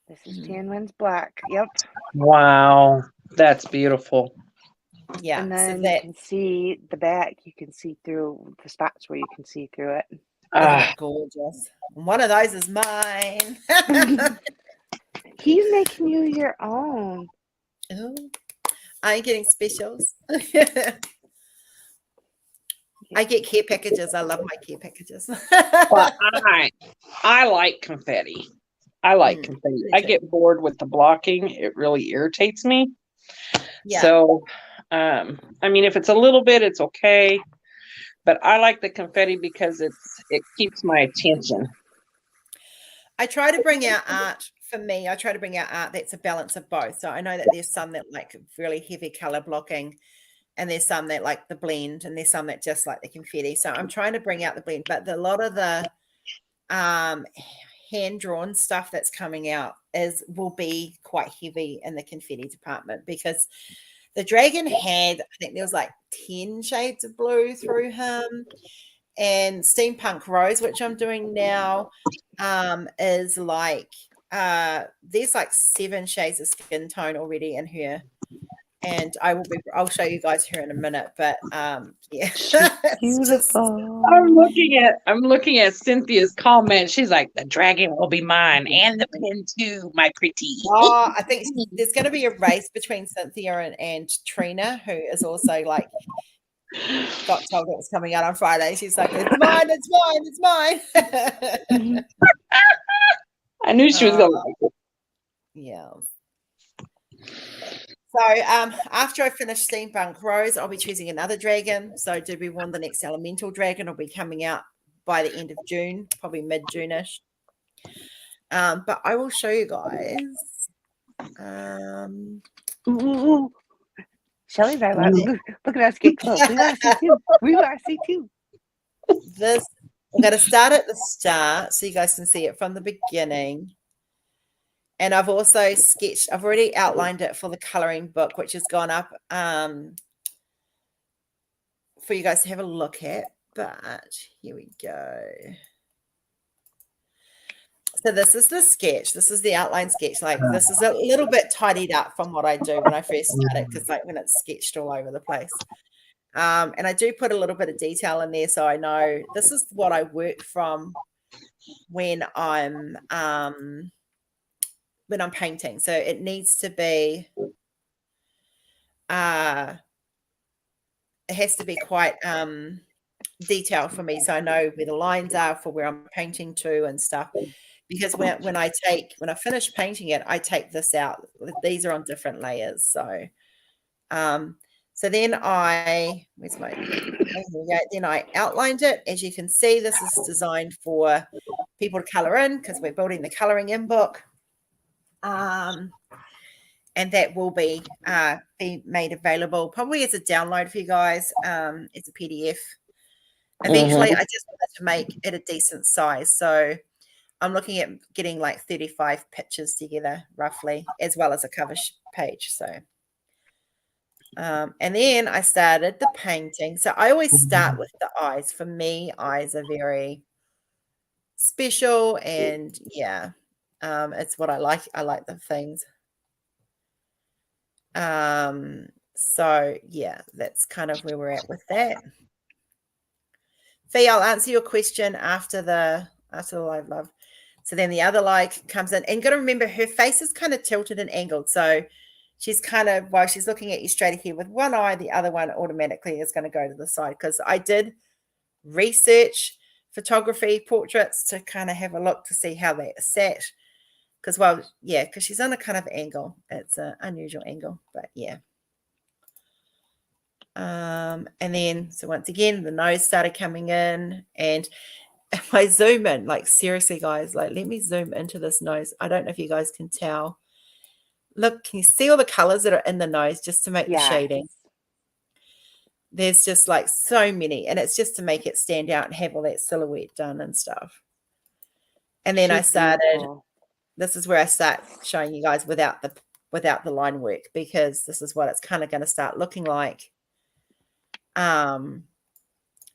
This is Tan Winds Black. Yep. Wow, that's beautiful. Yeah, And so then you that can see the back. You can see through the spots where you can see through it. isn't it gorgeous? One of those is mine. He's making you your own. Ooh, I ain't getting specials. I get care packages. I love my care packages. Well, I like confetti. I like confetti. I get bored with the blocking. It really irritates me. Yeah. So, I mean, if it's a little bit, it's okay. But I like the confetti because it keeps my attention. I try to bring out art. For me, I try to bring out art that's a balance of both. So I know that there's some that like really heavy color blocking, and there's some that like the blend, and there's some that just like the confetti. So I'm trying to bring out the blend, but a lot of the hand-drawn stuff that's coming out will be quite heavy in the confetti department, because the dragon had, I think there was like 10 shades of blue through him. And Steampunk Rose, which I'm doing now, is like there's like 7 shades of skin tone already in her. And I'll show you guys her in a minute, but yeah. Beautiful. I'm looking at Cynthia's comment. She's like, the dragon will be mine and the pin too, my pretty. Oh, I think there's going to be a race between Cynthia and Trina, who is also like got told it was coming out on Friday. She's like, it's mine, it's mine. I knew she was going to like it. Yeah. So after I finish Steampunk Rose, I'll be choosing another dragon. So do be warned, the next elemental dragon will be coming out by the end of June, probably mid-June-ish. But I will show you guys. Ooh. Shelly's right. Look at us get close. We want to see too. This, I'm going to start at the start so you guys can see it from the beginning. And I've also I've already outlined it for the coloring book, which has gone up for you guys to have a look at. But here we go. So this is the sketch. This is the outline sketch. Like, this is a little bit tidied up from what I do when I first started, because like when it's sketched all over the place. And I do put a little bit of detail in there, so I know this is what I work from when I'm painting. So it needs to be it has to be quite detailed for me, so I know where the lines are for where I'm painting to and stuff. Because when I finish painting it, I take this out. These are on different layers. So so then I outlined it. As you can see, this is designed for people to color in, because we're building the coloring in book. And that will be made available probably as a download for you guys, as a PDF. Eventually, I just wanted to make it a decent size. So I'm looking at getting like 35 pictures together roughly, as well as a cover page. So, and then I started the painting. So I always start with the eyes. For me, eyes are very special, and yeah, it's what I like. I like the things. So yeah, that's kind of where we're at with that. Fee, I'll answer your question after the live, love. So then the other like comes in, and you got to remember her face is kind of tilted and angled. So she's kind of, while she's looking at you straight ahead with one eye, the other one automatically is going to go to the side, because I did research photography portraits to kind of have a look to see how they sat. Because, well, yeah, because she's on a kind of angle. It's an unusual angle, but yeah. And then, so once again, the nose started coming in, and if I zoom in, like seriously, guys, like let me zoom into this nose. I don't know if you guys can tell. Look, can you see all the colors that are in the nose just to make the shading? There's just like so many, and it's just to make it stand out and have all that silhouette done and stuff. And then I started, this is where I start showing you guys without the line work, because this is what it's kind of going to start looking like as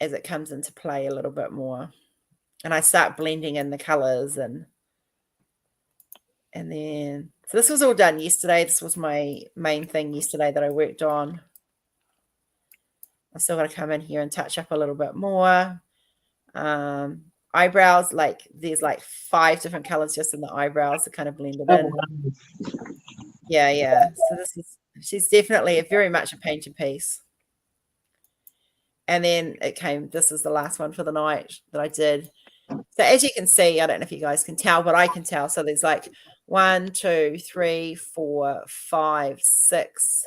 it comes into play a little bit more. And I start blending in the colors, and then, so this was all done yesterday. This was my main thing yesterday that I worked on. I still got to come in here and touch up a little bit more. Eyebrows, like there's like 5 different colors just in the eyebrows to kind of blend it in. Yeah. So she's definitely very much a painted piece. And then this is the last one for the night that I did. So as you can see, I don't know if you guys can tell, but I can tell. So there's like 1, 2, 3, 4, 5, 6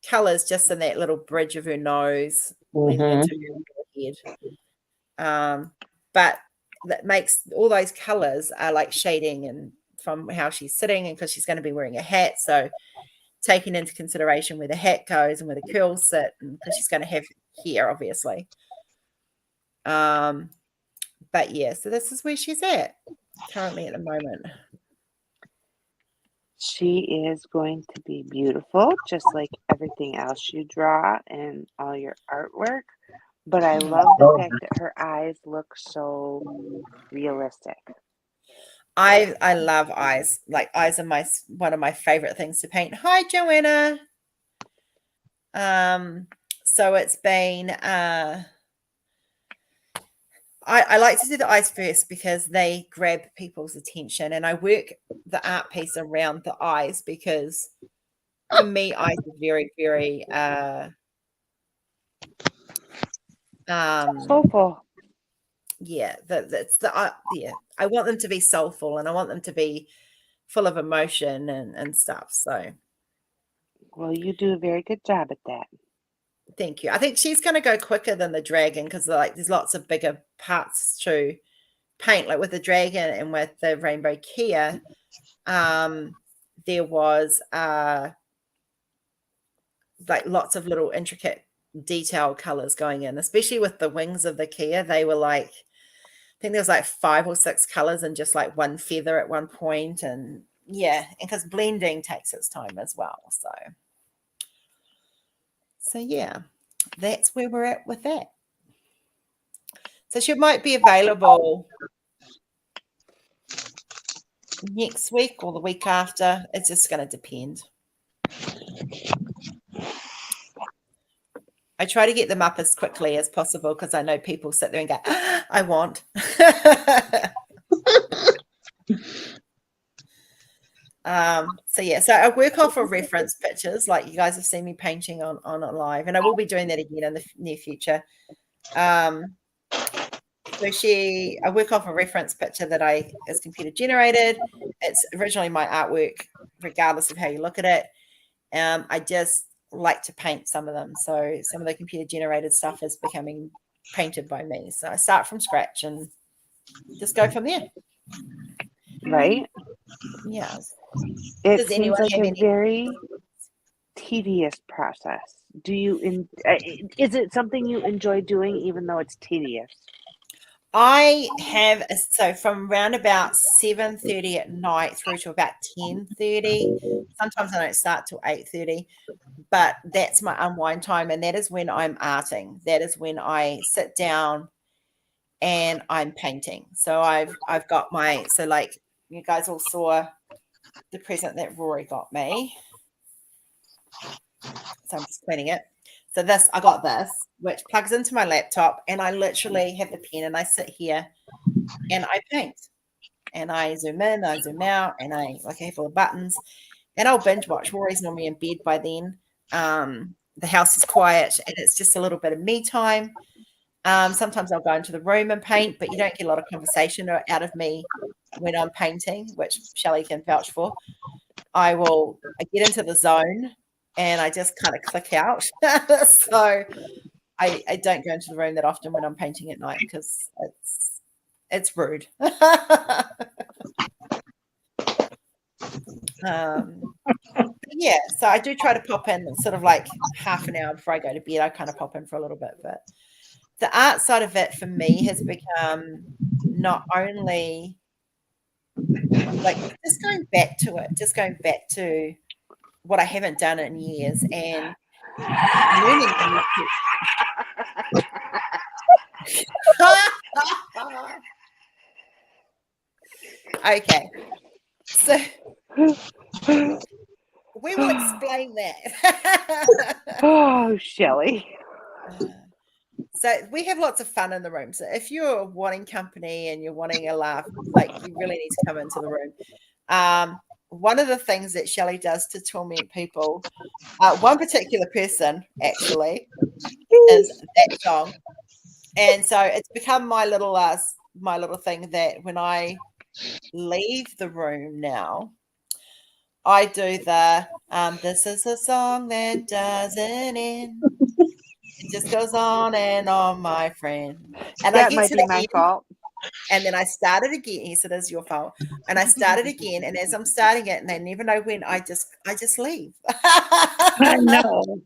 colors just in that little bridge of her nose, leading into her head. But that makes all those colors are like shading, and from how she's sitting, and because she's going to be wearing a hat, so taking into consideration where the hat goes and where the curls sit, and because she's going to have hair, obviously. But yeah, so this is where she's at currently at the moment. She is going to be beautiful, just like everything else you draw and all your artwork. But I love the fact that her eyes look so realistic. I love eyes. Like eyes are one of my favorite things to paint. Hi, Joanna. So it's been I like to do the eyes first because they grab people's attention, and I work the art piece around the eyes, because for me, eyes are very, very soulful. Yeah, I want them to be soulful, and I want them to be full of emotion and stuff. So, well, you do a very good job at that. Thank you. I think she's going to go quicker than the dragon, because like there's lots of bigger parts to paint. Like with the dragon and with the rainbow Kia, there was like lots of little intricate detail colors going in, especially with the wings of the Kia. They were like, I think there was like 5 or 6 colors and just like one feather at one point. And yeah, and because blending takes its time as well. So yeah, that's where we're at with that. So she might be available next week or the week after. It's just going to depend. I try to get them up as quickly as possible, because I know people sit there and go, I want. So yeah, so I work off of reference pictures, like you guys have seen me painting on live, and I will be doing that again in the near future. So I work off a reference picture that is computer generated. It's originally my artwork, regardless of how you look at it. I just like to paint some of them. So some of the computer generated stuff is becoming painted by me. So I start from scratch and just go from there. Right? Yeah. It seems like a very tedious process. Is it something you enjoy doing, even though it's tedious? I have, so from around about 7:30 at night through to about 10:30. Sometimes I don't start till 8:30, but that's my unwind time, and that is when I'm arting. That is when I sit down and I'm painting. So I've got so like you guys all saw the present that Rory got me. So I'm just cleaning it. So I got this, which plugs into my laptop, and I literally have the pen and I sit here and I paint. And I zoom in, I zoom out, and I have all the buttons. And I'll binge watch. Rory's normally in bed by then. The house is quiet, and it's just a little bit of me time. Sometimes I'll go into the room and paint, but you don't get a lot of conversation out of me when I'm painting, which Shelley can vouch for. I get into the zone, and I just kind of click out. So I don't go into the room that often when I'm painting at night because it's rude. Yeah, so I do try to pop in sort of like half an hour before I go to bed. I kind of pop in for a little bit, but the art side of it for me has become not only like just going back to what I haven't done in years and learning. Okay, so we will explain that. Oh, Shelley. So we have lots of fun in the room. So if you're wanting company and you're wanting a laugh, like you really need to come into the room. One of the things that Shelley does to torment people, one particular person actually, is that song. And so it's become my little thing that when I leave the room now, I do the this is a song that doesn't end. It just goes on and on, my friend. And That I get might to be the my end, fault. and then I started again. He said, "It's your fault." And I started again, and as I'm starting it, and they never know when, I just leave. I know.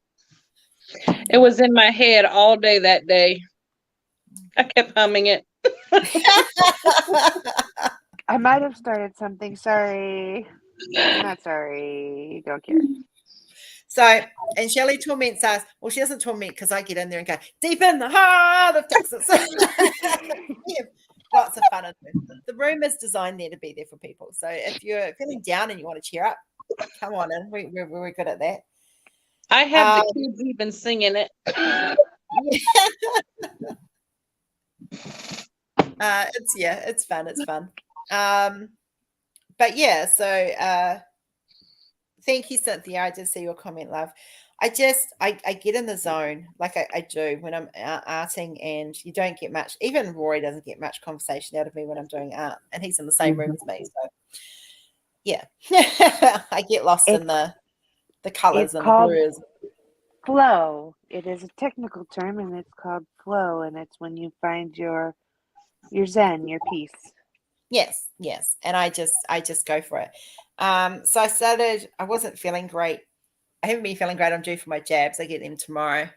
It was in my head all day that day. I kept humming it. I might have started something. Sorry. I'm not sorry. Don't care. So, and Shelley torments us. Well, she doesn't torment because I get in there and go, deep in the heart of Texas. Yeah, lots of fun. The room is designed there to be there for people. So if you're feeling down and you want to cheer up, come on in. We're good at that. I have the kids even singing it. It's fun. It's fun. But yeah, so thank you, Cynthia. I did see your comment, love. I get in the zone like I do when I'm arting, and you don't get much. Even Rory doesn't get much conversation out of me when I'm doing art, and he's in the same room as me. So yeah, I get lost in the colors and the blues. Flow. It is a technical term, and it's called flow, and it's when you find your zen, your peace. Yes, and I just go for it. So I wasn't feeling great. I haven't been feeling great. I'm due for my jabs. I get them tomorrow.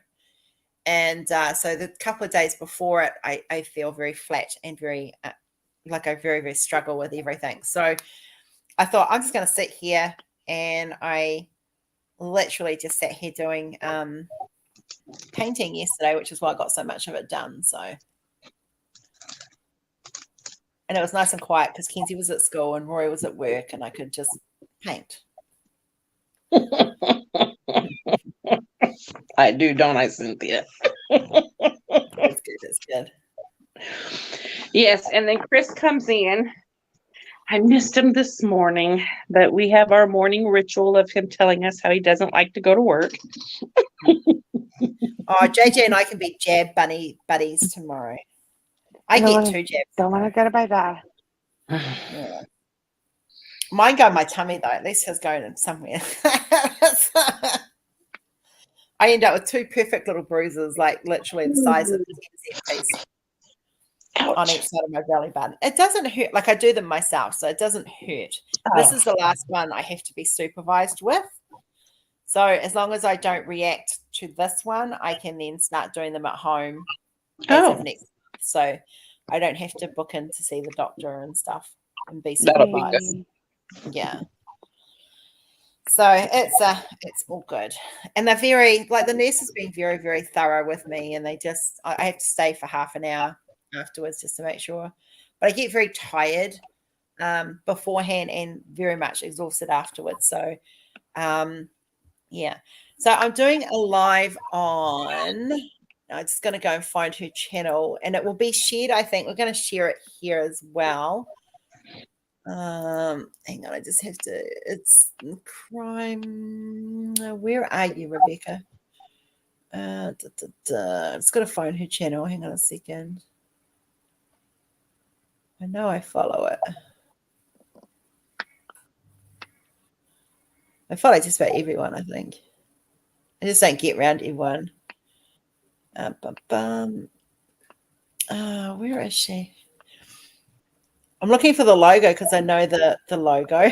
And so the couple of days before it, I feel very flat and very like I very, very struggle with everything. So I thought I'm just going to sit here, and I literally just sat here doing painting yesterday, which is why I got so much of it done. So, and it was nice and quiet because Kenzie was at school and Rory was at work, and I could just paint. I do, don't I, Cynthia? It's good. It's good. Yes, and then Chris comes in. I missed him this morning, but we have our morning ritual of him telling us how he doesn't like to go to work. Oh, JJ and I can be jab buddies tomorrow. I get 2 jabs. Don't want to go to bed. Yeah. Mine go in my tummy though. At least his going in somewhere. I end up with 2 perfect little bruises, like literally the size of the 10-cent piece. Ouch. On each side of my belly button. It doesn't hurt. Like I do them myself, so it doesn't hurt. Oh. This is the last one I have to be supervised with. So as long as I don't react to this one, I can then start doing them at home as of next month. So I don't have to book in to see the doctor and stuff and be supervised. Yeah. So it's all good. And they're very, like, the nurse has been very, very thorough with me, and I have to stay for half an hour afterwards just to make sure. But I get very tired beforehand and very much exhausted afterwards. So Yeah. So I'm doing a live on. I'm just going to go and find her channel, and it will be shared. I think we're going to share it here as well. Hang on, I just have to. It's crime. Where are you, Rebecca? I'm just going to find her channel. Hang on a second. I know I follow it. I follow just about everyone, I think. I just don't get around everyone. Where is she? I'm looking for the logo because I know the logo. I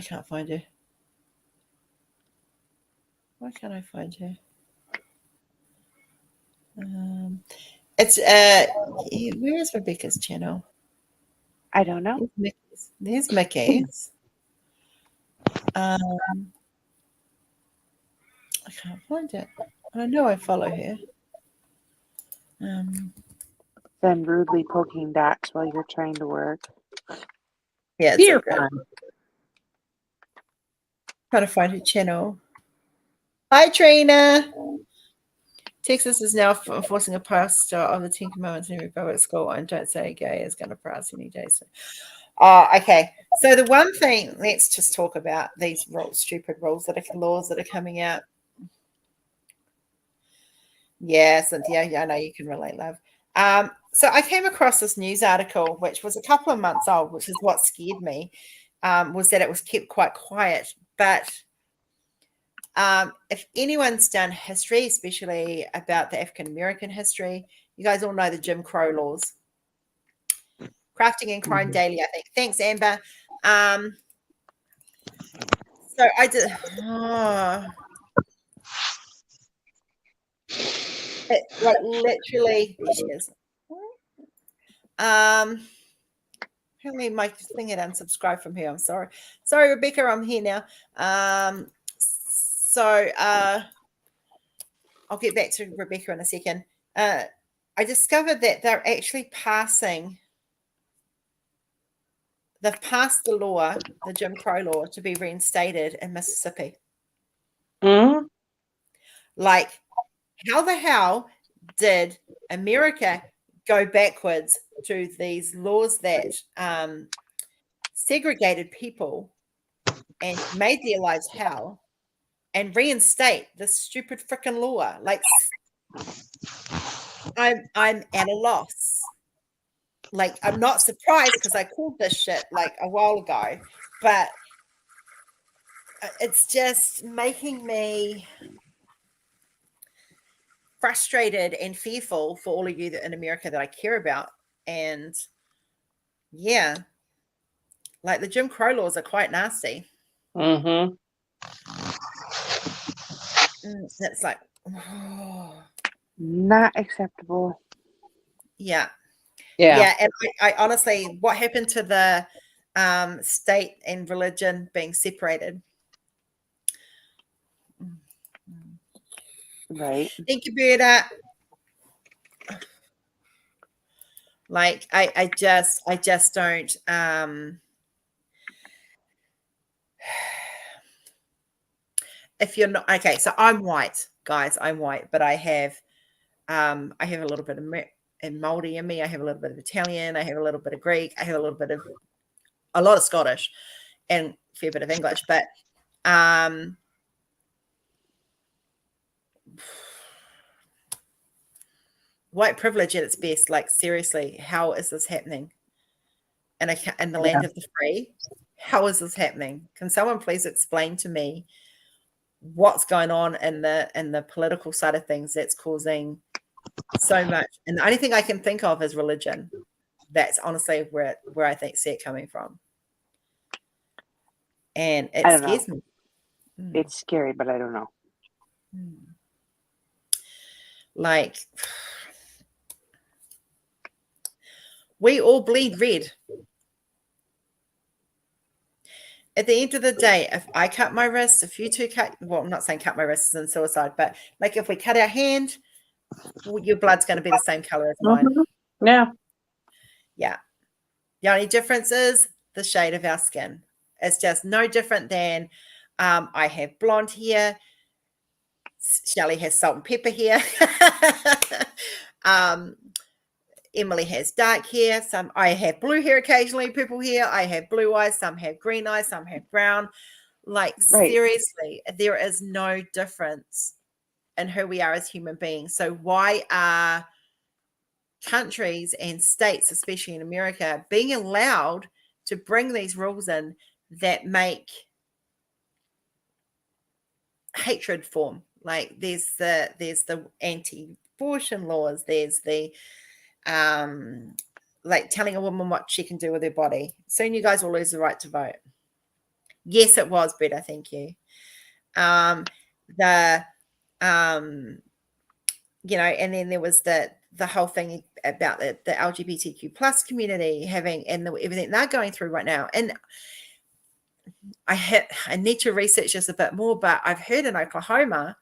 can't find her. Why can't I find her? It's where is Rebecca's channel? I don't know. There's Mickey's. I can't find it. I know I follow her. Then rudely poking dots while you're trying to work. Yeah, it's Dear so fun. trying to find her channel. Hi, Trina. Texas is now enforcing a pastor of the Ten Commandments in every public school, and don't say gay is going to pass any day soon. Okay. So the one thing, let's just talk about these stupid laws that are coming out. Yeah, Cynthia. Yeah, I know you can relate, love. So I came across this news article, which was a couple of months old, which is what scared me, was that it was kept quite quiet. But if anyone's done history, especially about the African-American history, you guys all know the Jim Crow laws. Crafting and Crime Daily, I think. Thanks, Amber. So I did. Like literally, there she is. Apparently my thing had unsubscribed from here. I'm sorry. Sorry, Rebecca, I'm here now. So I'll get back to Rebecca in a second. I discovered that they're actually they've passed the law, the Jim Crow law, to be reinstated in Mississippi. Mm-hmm. Like, how the hell did America go backwards to these laws that segregated people and made their lives hell and reinstate this stupid freaking law? Like, I'm at a loss. Like, I'm not surprised because I called this shit like a while ago, but it's just making me frustrated and fearful for all of you in America that I care about. And yeah, like the Jim Crow laws are quite nasty. Mm-hmm. It's like, oh. Not acceptable. Yeah. Yeah. And I honestly, what happened to the state and religion being separated? Right. Thank you, Berta. Like, I just don't. If you're not okay, so I'm white, guys. I'm white, but I have a little bit of Māori in me. I have a little bit of Italian. I have a little bit of Greek. I have a lot of Scottish, and a fair bit of English. But white privilege at its best. Like, seriously, how is this happening? And in the land of the free, how is this happening? Can someone please explain to me what's going on in the political side of things that's causing so much? And the only thing I can think of is religion. That's honestly where I see it coming from. And it scares me. It's scary, but I don't know. Like, we all bleed red. At the end of the day, if I cut my wrist, if you two cut, well, I'm not saying cut my wrist is in suicide, but like if we cut our hand, your blood's going to be the same color as mine. Yeah. Yeah. The only difference is the shade of our skin. It's just no different than I have blonde hair. Shelley has salt and pepper hair. Emily has dark hair. I have blue hair occasionally, purple hair. I have blue eyes. Some have green eyes. Some have brown. Like, Right. seriously, there is no difference in who we are as human beings. So why are countries and states, especially in America, being allowed to bring these rules in that make hatred form? Like, there's the anti-abortion laws, there's the like telling a woman what she can do with her body. Soon you guys will lose the right to vote. Yes, it was better, thank you. You know, and then there was the whole thing about the LGBTQ plus community having, and everything they're going through right now. And I need to research this a bit more, but I've heard in Oklahoma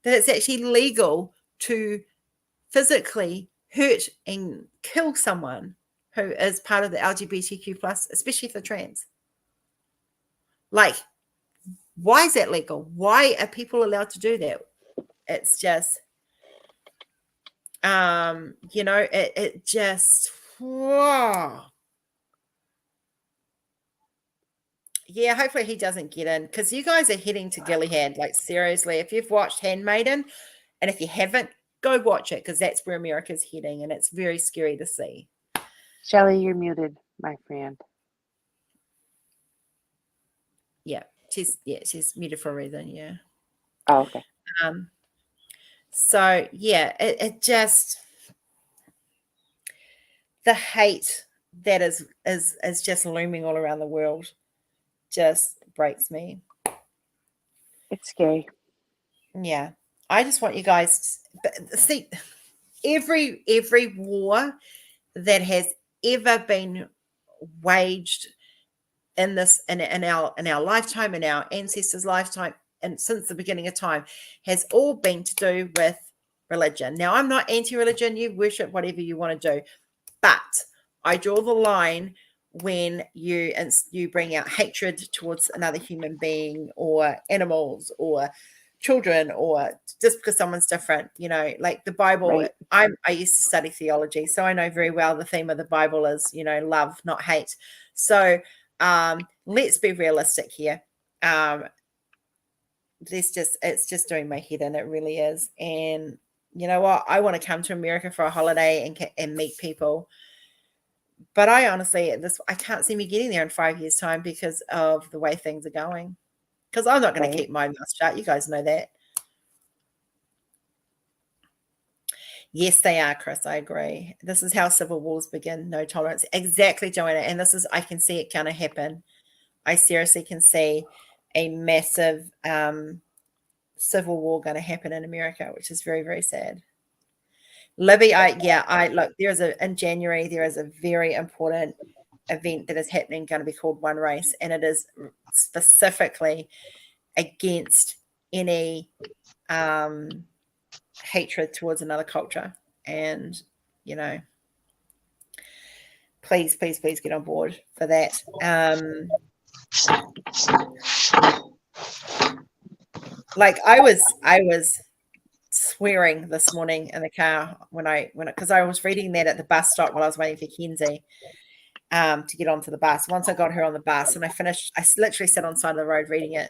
that it's actually legal to physically hurt and kill someone who is part of the LGBTQ plus, especially if they're trans. Like, why is that legal? Why are people allowed to do that? It's just, you know, it just, whoa. Yeah, hopefully he doesn't get in, because you guys are heading to Gilead. Like, seriously, if you've watched Handmaiden, and if you haven't, go watch it, because that's where America's heading, and it's very scary to see. Shelley, you're muted, my friend. Yeah, she's muted for a reason. Yeah. Oh, okay. So yeah, it just, the hate that is just looming all around the world just breaks me. It's scary. Yeah, I just want you guys to see every war that has ever been waged in our lifetime, in our ancestors' lifetime, and since the beginning of time, has all been to do with religion. Now, I'm not anti-religion. You worship whatever you want to do, but I draw the line when you bring out hatred towards another human being, or animals, or children, or just because someone's different. You know, like the Bible. Right. I used to study theology, so I know very well the theme of the Bible is, you know, love, not hate. So let's be realistic here. It's just doing my head in. It really is. And you know what? I want to come to America for a holiday and meet people. But I honestly, I can't see me getting there in 5 years' time because of the way things are going. Because I'm not going to keep my mouth shut. You guys know that. Yes, they are, Chris. I agree. This is how civil wars begin. No tolerance. Exactly, Joanna. And I can see it going to happen. I seriously can see a massive civil war going to happen in America, which is very, very sad. Libby, look, in January, there is a very important event that is happening, going to be called One Race, and it is specifically against any hatred towards another culture. And, you know, please get on board for that. Like I was swearing this morning in the car because I was reading that at the bus stop while I was waiting for Kenzie to get onto the bus. Once I got her on the bus and I finished, I literally sat on the side of the road reading it,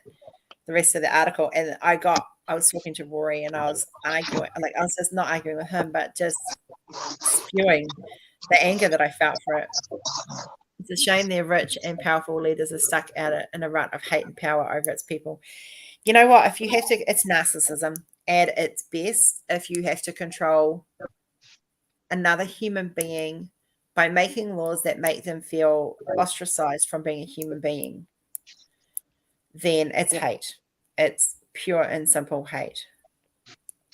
the rest of the article, and I was talking to Rory and I was arguing, like I was just not arguing with him, but just spewing the anger that I felt for it. It's a shame their rich and powerful leaders are stuck out in a rut of hate and power over its people. You know what? If you have to, it's narcissism at its best. If you have to control another human being by making laws that make them feel ostracized from being a human being, then it's hate. It's pure and simple hate.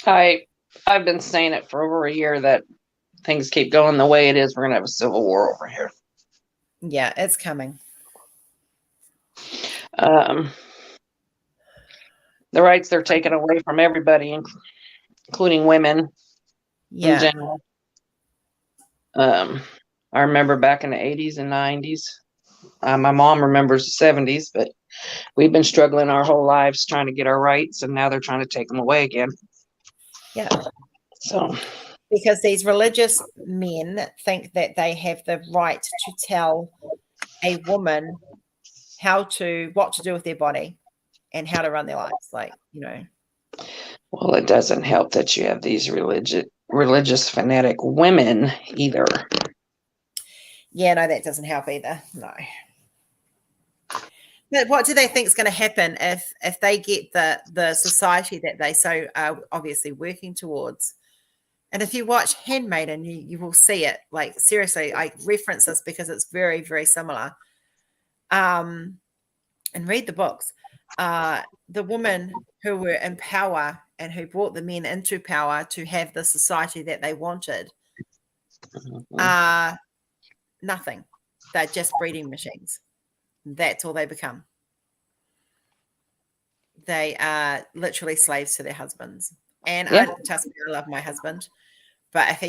I've been saying it for over a year that things keep going the way it is, we're going to have a civil war over here. Yeah, it's coming. The rights they're taking away from everybody, including women in general. I remember back in the 80s and 90s, My mom remembers the 70s, but we've been struggling our whole lives trying to get our rights, and now they're trying to take them away again. Yeah. So, Because these religious men think that they have the right to tell a woman what to do with their body and how to run their lives. Like, you know. well, it doesn't help that you have these religious fanatic women either. Yeah, no, that doesn't help either. No. But what do they think is going to happen if they get the society that they so are obviously working towards? And if you watch Handmaiden, you will see it. Like, seriously, I reference this because it's very, very similar. And read the books. The women who were in power and who brought the men into power to have the society that they wanted are nothing. They're just breeding machines. That's all they become. They are literally slaves to their husbands. And trust me, I love my husband. But if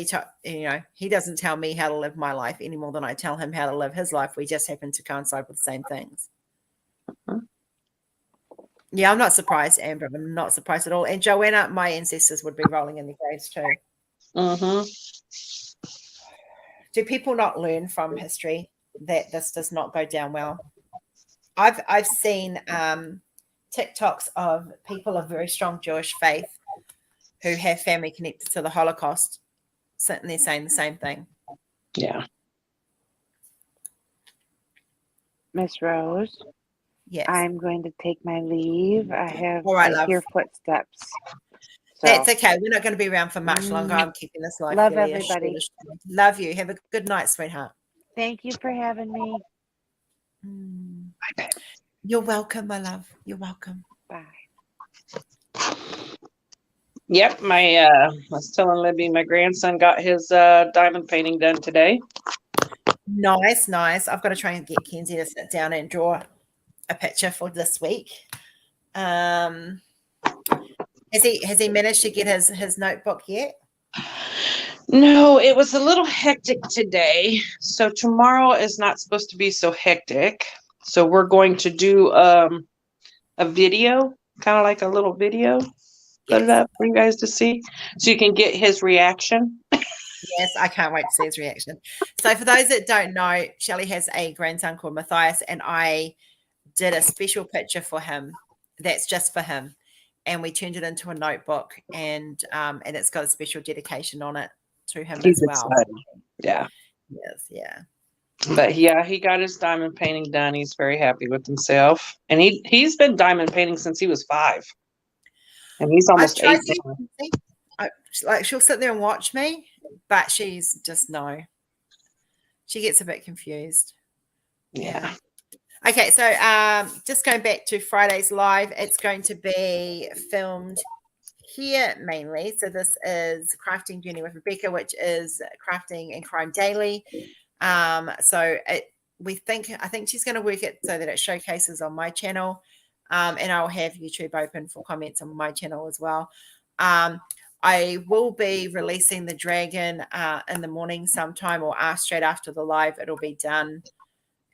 he doesn't tell me how to live my life any more than I tell him how to live his life. We just happen to coincide with the same things. Yeah, I'm not surprised, Amber. I'm not surprised at all. And Joanna, my ancestors would be rolling in their graves too. Do people not learn from history that this does not go down well? I've seen TikToks of people of very strong Jewish faith who have family connected to the Holocaust sitting there saying the same thing. Yeah. Miss Rose, Yes. I'm going to take my leave. I hear footsteps. So. That's okay. We're not going to be around for much longer. I'm keeping this live. Love everybody. Love you. Have a good night, sweetheart. Thank you for having me. You're welcome, my love. You're welcome. Bye. Yep, I was telling Libby my grandson got his diamond painting done today. Nice. I've got to try and get Kenzie to sit down and draw a picture for this week. Has he managed to get his notebook yet? No, it was a little hectic today. So tomorrow is not supposed to be so hectic. So we're going to do a video, kind of like a little video. Put it up for you guys to see so you can get his reaction. Yes, I can't wait to see his reaction. So for those that don't know, Shelley has a grandson called Matthias, and I did a special picture for him that's just for him, and we turned it into a notebook, and it's got a special dedication on it to him as well. Excited. Yeah. Yes, yeah. But yeah, he got his diamond painting done. He's very happy with himself, and he's been diamond painting since he was 5. And he's almost 8 now. Like, she'll sit there and watch me, but she's just no. She gets a bit confused. Yeah. Okay, so just going back to Friday's live, it's going to be filmed here mainly. So this is Crafting Journey with Rebecca, which is Crafting and Crime Daily. So I think she's going to work it so that it showcases on my channel. And I'll have YouTube open for comments on my channel as well. I will be releasing the dragon in the morning sometime, or straight after the live. It'll be done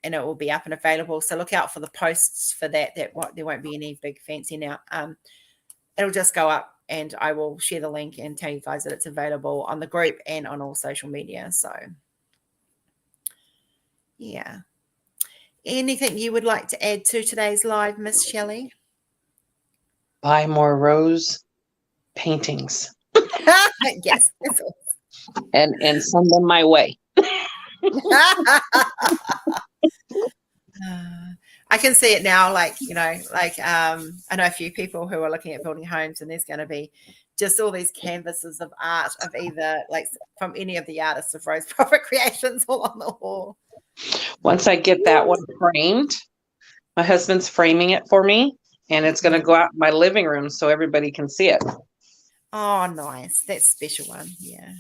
and it will be up and available. So look out for the posts for that. There won't be any big fancy now. It'll just go up, and I will share the link and tell you guys that it's available on the group and on all social media. So yeah. Anything you would like to add to today's live, Miss Shelley? Buy more Rose paintings. Yes. And send them my way. I can see it now. I know a few people who are looking at building homes, and there's going to be just all these canvases of art of either from any of the artists of Rose Proffitt Creations all on the wall. Once I get that one framed, my husband's framing it for me, and it's going to go out in my living room so everybody can see it. Oh, nice. That's a special one. Yeah.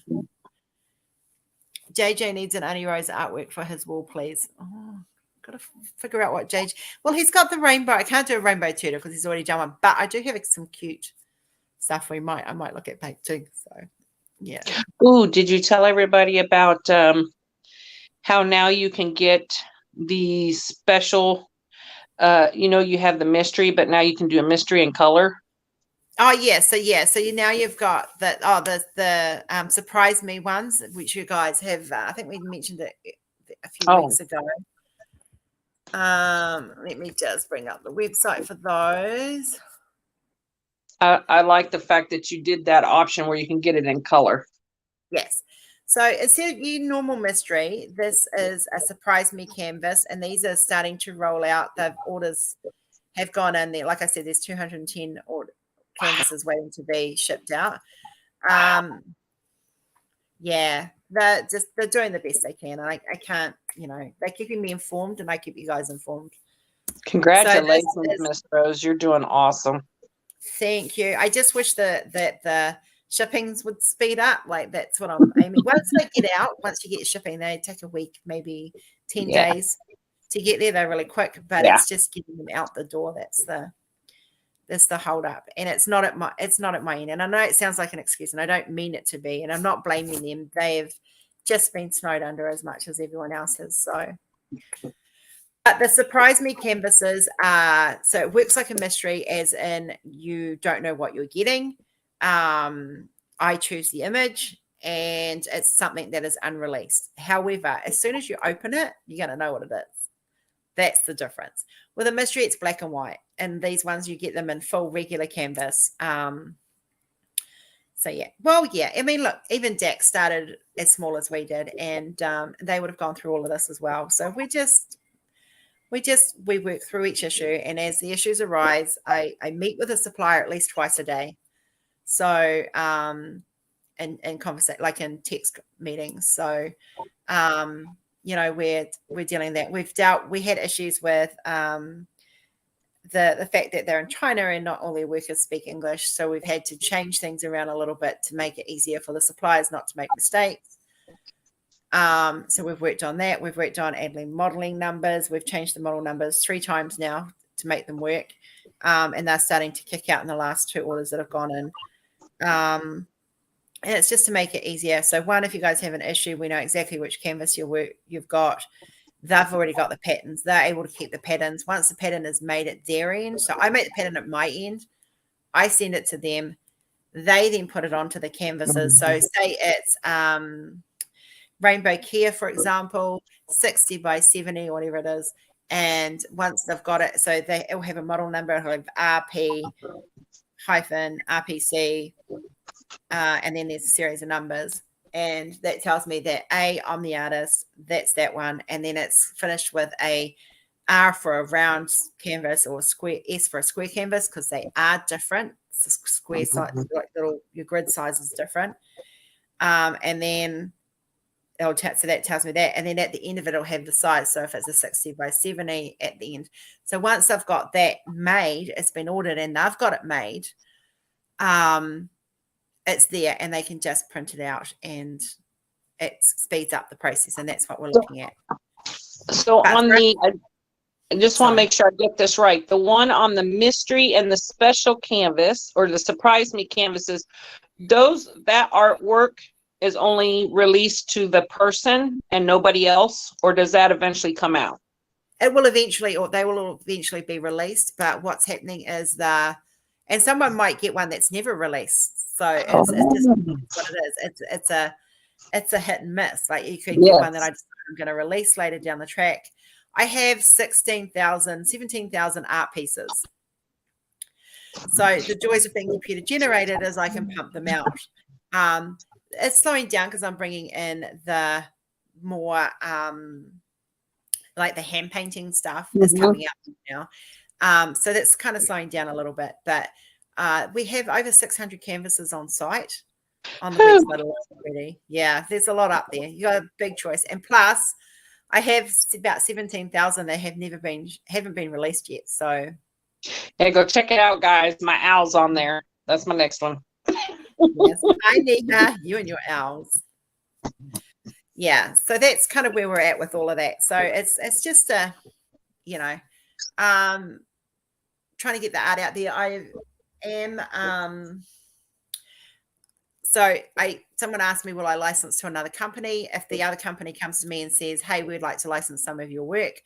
JJ needs an Annie Rose artwork for his wall, please. Oh, got to figure out what JJ. Well, he's got the rainbow. I can't do a rainbow turtle because he's already done one, but I do have some cute stuff I might look at back too. So, yeah. Ooh, did you tell everybody about how now you can get the special, you have the mystery, but now you can do a mystery in color. Oh yeah, so now you've got the surprise me ones, which you guys have. I think we mentioned it a few weeks ago. Let me just bring up the website for those. I like the fact that you did that option where you can get it in color. Yes. So instead of your normal mystery, this is a surprise me canvas, and these are starting to roll out. The orders have gone in there. Like I said, there's 210 canvases waiting to be shipped out. Yeah, they're doing the best they can, and I can't, they're keeping me informed, and I keep you guys informed. Congratulations, Miss Rose. You're doing awesome. Thank you. I just wish that the shippings would speed up. Like, that's what I'm aiming. Once you get shipping, they take a week, maybe 10 days to get there. They're really quick, but it's just getting them out the door. That's the hold up. And it's not at my end. And I know it sounds like an excuse, and I don't mean it to be, and I'm not blaming them. They've just been snowed under as much as everyone else has. So, but the surprise me canvases are, so it works like a mystery, as in you don't know what you're getting. I choose the image, and it's something that is unreleased. However, as soon as you open it, you're going to know what it is. That's the difference. With a mystery, it's black and white, and these ones, you get them in full regular canvas. So yeah, well, yeah. I mean, look, even Dax started as small as we did, and they would have gone through all of this as well. So we work through each issue, and as the issues arise, I meet with a supplier at least twice a day. So and conversate, like in text meetings. So we're dealing that. We had issues with the fact that they're in China and not all their workers speak English. So we've had to change things around a little bit to make it easier for the suppliers not to make mistakes. So we've worked on that. We've worked on adding modeling numbers. We've changed the model numbers 3 times now to make them work. And they're starting to kick out in the last 2 orders that have gone in. And it's just to make it easier. So one, if you guys have an issue, we know exactly which canvas you've got. They've already got the patterns. They're able to keep the patterns. Once the pattern is made at their end, so I make the pattern at my end, I send it to them. They then put it onto the canvases. So say it's Rainbow Care, for example, 60 by 70 or whatever it is. And once they've got it, so they'll have a model number, it'll have RP-RPC, and then there's a series of numbers. And that tells me that A, I'm the artist, that's that one. And then it's finished with a R for a round canvas, or square, S for a square canvas, because they are different. It's a square size, like your grid size is different. And then so that tells me that. And then at the end of it, it'll have the size. So if it's a 60 by 70 at the end. So once I've got that made, it's been ordered and they've got it made, it's there, and they can just print it out, and it speeds up the process. And that's what we're looking at. So I just want to make sure I get this right. The one on the mystery and the special canvas, or the surprise me canvases, that artwork is only released to the person and nobody else, or does that eventually come out? It will eventually, or they will eventually be released. But what's happening is and someone might get one that's never released. So it's just what it is. It's a hit and miss. Like, you could get one that I'm going to release later down the track. I have 17,000 art pieces. So the joys of being computer generated is I can pump them out. It's slowing down because I'm bringing in the more like the hand painting stuff is coming up now. So that's kind of slowing down a little bit. But we have over 600 canvases on site on the website already. Yeah, there's a lot up there. You got a big choice. And plus, I have about 17,000 that haven't been released yet. So yeah, go check it out, guys. My owl's on there. That's my next one. Yes. Hi, Nina. You and your owls. Yeah. So that's kind of where we're at with all of that. So it's just trying to get the art out there. I am So someone asked me, will I license to another company? If the other company comes to me and says, hey, we'd like to license some of your work,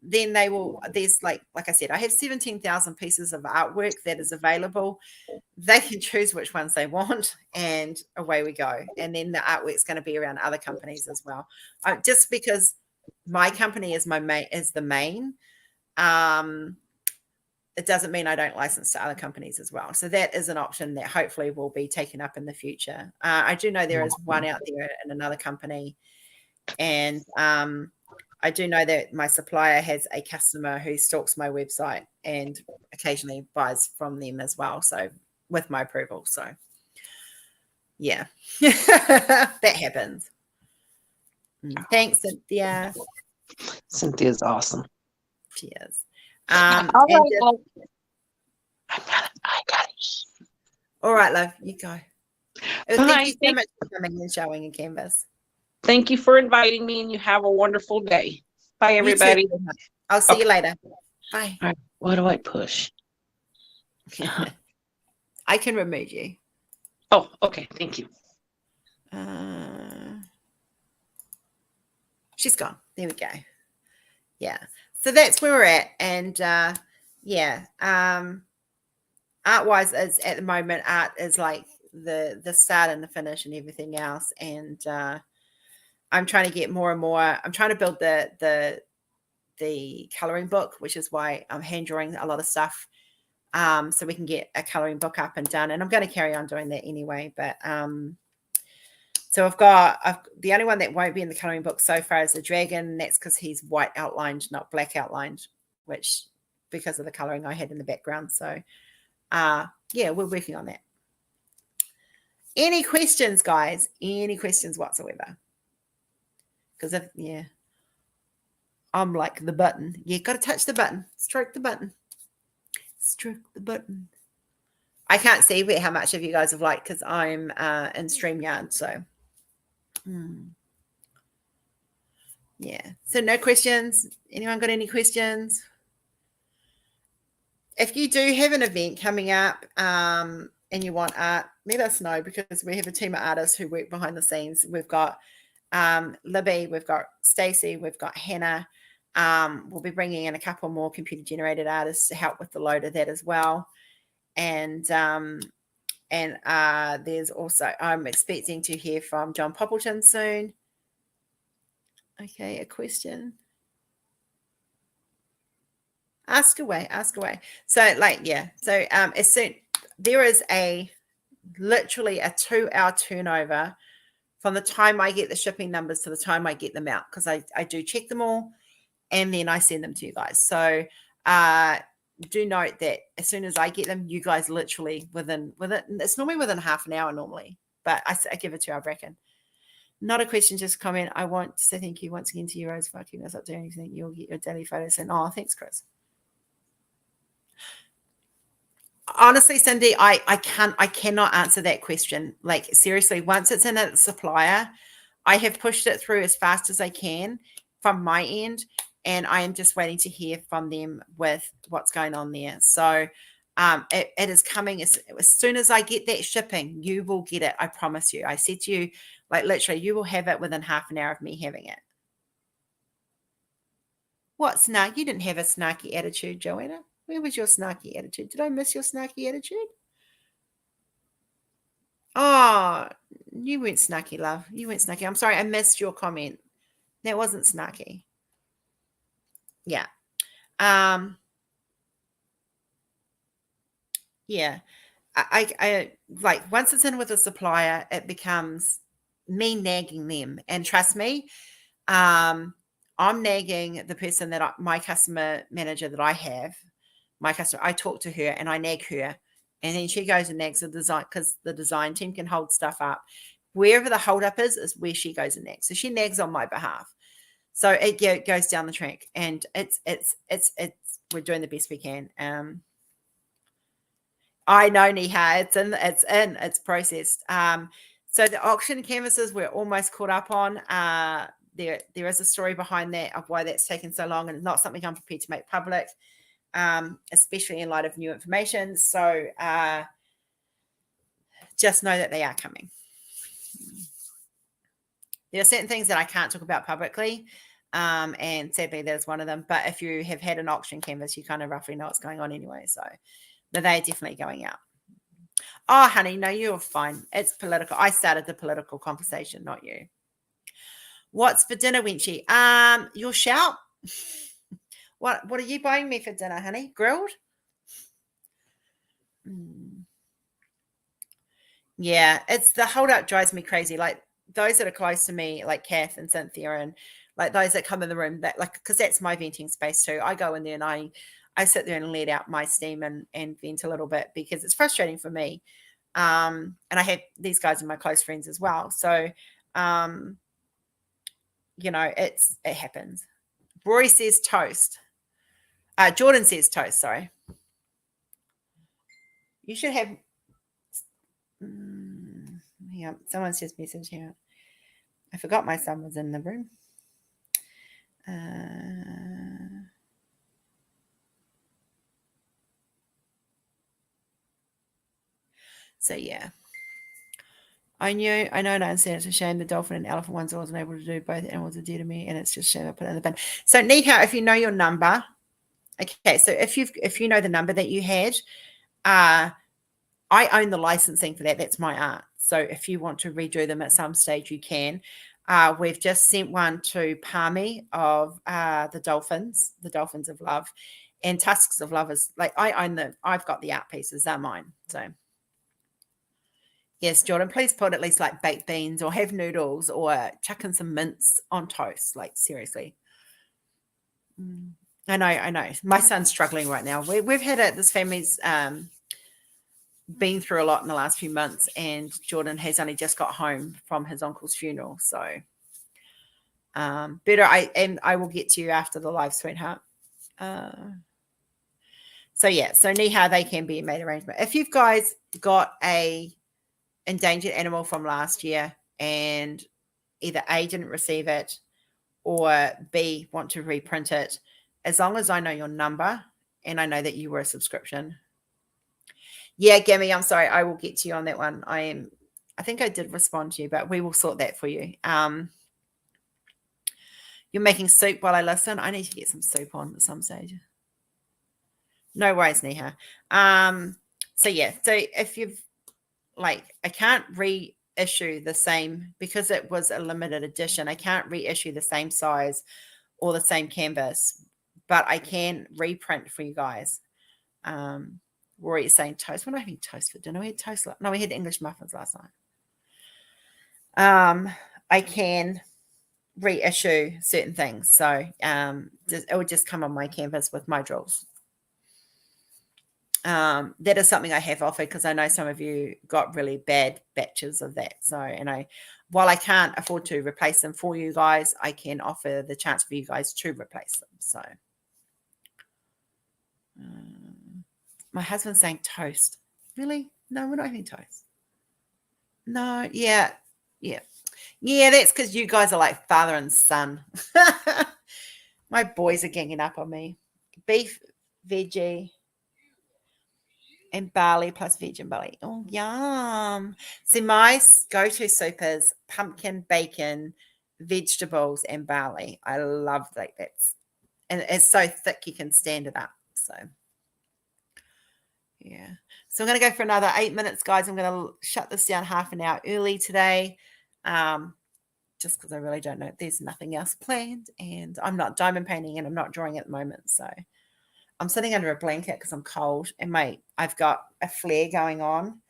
then they will, there's like I said, I have 17,000 pieces of artwork that is available. They can choose which ones they want, and away we go. And then the artwork's going to be around other companies as well. Just because my company is the main, it doesn't mean I don't license to other companies as well. So that is an option that hopefully will be taken up in the future. I do know there is one out there in another company, and I do know that my supplier has a customer who stalks my website and occasionally buys from them as well. So with my approval. So yeah, that happens. Thanks, Cynthia. Cynthia's awesome. She is. All right, well, I got it. All right, love, you go. Thank Bye. you so much for coming and showing in Canvas. Thank you for inviting me, and you have a wonderful day. Bye, You too. everybody. I'll see you later. Bye. All right, what do I push? I can remove you. Oh, okay. Thank you. She's gone. There we go. Yeah. So that's where we're at. And yeah, art-wise is at the moment, art is like the start and the finish and everything else. And I'm trying to get more and more. I'm trying to build the coloring book, which is why I'm hand drawing a lot of stuff. So we can get a coloring book up and done. And I'm going to carry on doing that anyway. But so I've got the only one that won't be in the coloring book so far is the dragon. That's because he's white outlined, not black outlined, which because of the coloring I had in the background. So yeah, we're working on that. Any questions, guys? Any questions whatsoever? Because yeah, I'm like the button. You got to touch the button. Stroke the button. Stroke the button. I can't see how much of you guys have liked because I'm in StreamYard. So yeah. So no questions. Anyone got any questions? If you do have an event coming up and you want art, let us know, because we have a team of artists who work behind the scenes. We've got Libby, we've got Stacey, we've got Hannah. We'll be bringing in a couple more computer generated artists to help with the load of that as well. And there's also, I'm expecting to hear from John Poppleton soon. Okay, a question. Ask away, ask away. So like, yeah. So as soon, there is literally a 2-hour turnover from the time I get the shipping numbers to the time I get them out, because I do check them all and then I send them to you guys. So do note that as soon as I get them, you guys literally within it's normally within half an hour normally, but I give it to you, I reckon. Not a question, just a comment. I want to say thank you once again to you, Rose, for keeping us up to anything. You'll get your daily photos. And oh, thanks, Chris. Honestly, Cindy, I cannot answer that question. Like, seriously, once it's in a supplier, I have pushed it through as fast as I can from my end, and I am just waiting to hear from them with what's going on there. So it is coming as soon as I get that shipping, you will get it. I promise you. I said to you, like, literally, you will have it within half an hour of me having it. What snark? You didn't have a snarky attitude, Joanna. Where was your snarky attitude? Did I miss your snarky attitude? Oh, you weren't snarky, love. You weren't snarky. I'm sorry, I missed your comment. That wasn't snarky. Yeah. Yeah. I like, once it's in with a supplier, it becomes me nagging them. And trust me, I'm nagging the person that my customer manager that I have. My customer, I talk to her and I nag her, and then she goes and nags the design, because the design team can hold stuff up. Wherever the hold up is where she goes and nags. So she nags on my behalf. So it goes down the track, and it's we're doing the best we can. I know, Niha, it's processed. So the auction canvases we're almost caught up on. There is a story behind that of why that's taken so long, and it's not something I'm prepared to make public. Especially in light of new information. So just know that they are coming. There are certain things that I can't talk about publicly, and sadly that is one of them. But if you have had an auction canvas, you kind of roughly know what's going on anyway. So, but they're definitely going out. Oh, honey, no, you're fine. It's political. I started the political conversation, not you. What's for dinner, Winchy? Your shout. What are you buying me for dinner, honey? Grilled? Yeah, it's the holdup drives me crazy. Like those that are close to me, like Kath and Cynthia, and like those that come in the room, that like, because that's my venting space too. I go in there and I sit there and let out my steam and vent a little bit because it's frustrating for me. And I have these guys are my close friends as well. So, you know, it happens. Rory says toast. Jordan says toast. Sorry. You should have. Yeah, someone's just messaged here. I forgot my son was in the room. So yeah. I know, and I understand it's a shame the dolphin and elephant ones I wasn't able to do. Both animals are dear to me, and it's just a shame I put it in the bin. So Nika, if you know your number, okay. So if you know the number that you had, I own the licensing for that. That's my art. So if you want to redo them at some stage, you can. We've just sent one to Palmy of the Dolphins of Love, and Tusks of Love is like I own them. I've got the art pieces. They're mine. So. Yes, Jordan, please put at least like baked beans or have noodles or chuck in some mince on toast. Like, seriously. I know. My son's struggling right now. We've had it. This family's been through a lot in the last few months, and Jordan has only just got home from his uncle's funeral. So, I will get to you after the live, sweetheart. So, yeah. So, Niha, they can be made arrangement. If you've guys got a endangered animal from last year and either A, didn't receive it, or B, want to reprint it, as long as I know your number and I know that you were a subscription. Yeah, Gammy, I'm sorry. I will get to you on that one. I think I did respond to you, but we will sort that for you. You're making soup while I listen. I need to get some soup on at some stage. No worries, Neha. So yeah, so if you've I can't reissue the same because it was a limited edition. I can't reissue the same size or the same canvas, but I can reprint for you guys. Rory is saying toast. We're not having toast for dinner. We had toast. No, we had English muffins last night. I can reissue certain things. So it would just come on my canvas with my drills. That is something I have offered because I know some of you got really bad batches of that. So, while I can't afford to replace them for you guys, I can offer the chance for you guys to replace them. So, my husband's saying toast. Really? No, we're not having toast. No, yeah. That's because you guys are like father and son. My boys are ganging up on me. Beef, veggie. And barley plus veg and barley. Oh, yum. See, my go-to soup is pumpkin, bacon, vegetables, and barley. I love that. And it's so thick you can stand it up. So, yeah. So I'm going to go for another 8 minutes, guys. I'm going to shut this down half an hour early today. Just because I really don't know. There's nothing else planned. And I'm not diamond painting and I'm not drawing at the moment. So I'm sitting under a blanket because I'm cold and I've got a flare going on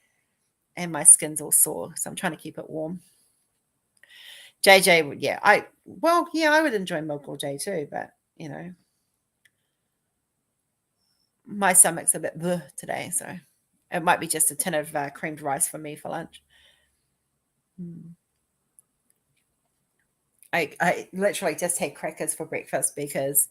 and my skin's all sore. So I'm trying to keep it warm. JJ would, I would enjoy milk or J too, but my stomach's a bit bleh today. So it might be just a tin of creamed rice for me for lunch. I literally just had crackers for breakfast because,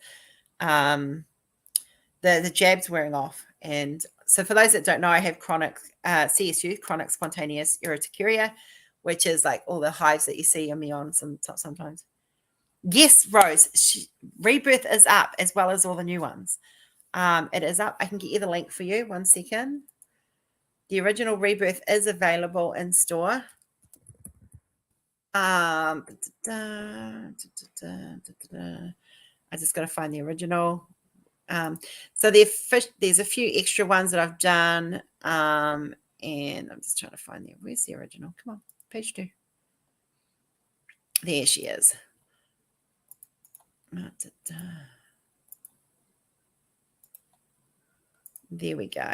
the jab's wearing off. And so for those that don't know, I have chronic CSU, chronic spontaneous urticaria, which is like all the hives that you see on me on sometimes. Yes, Rose, Rebirth is up as well as all the new ones. It is up. I can get you the link for you. 1 second. The original Rebirth is available in store. I just got to find the original. So there's a few extra ones that I've done, and I'm just trying to find the. Where's the original? Come on, page 2. There she is. There we go.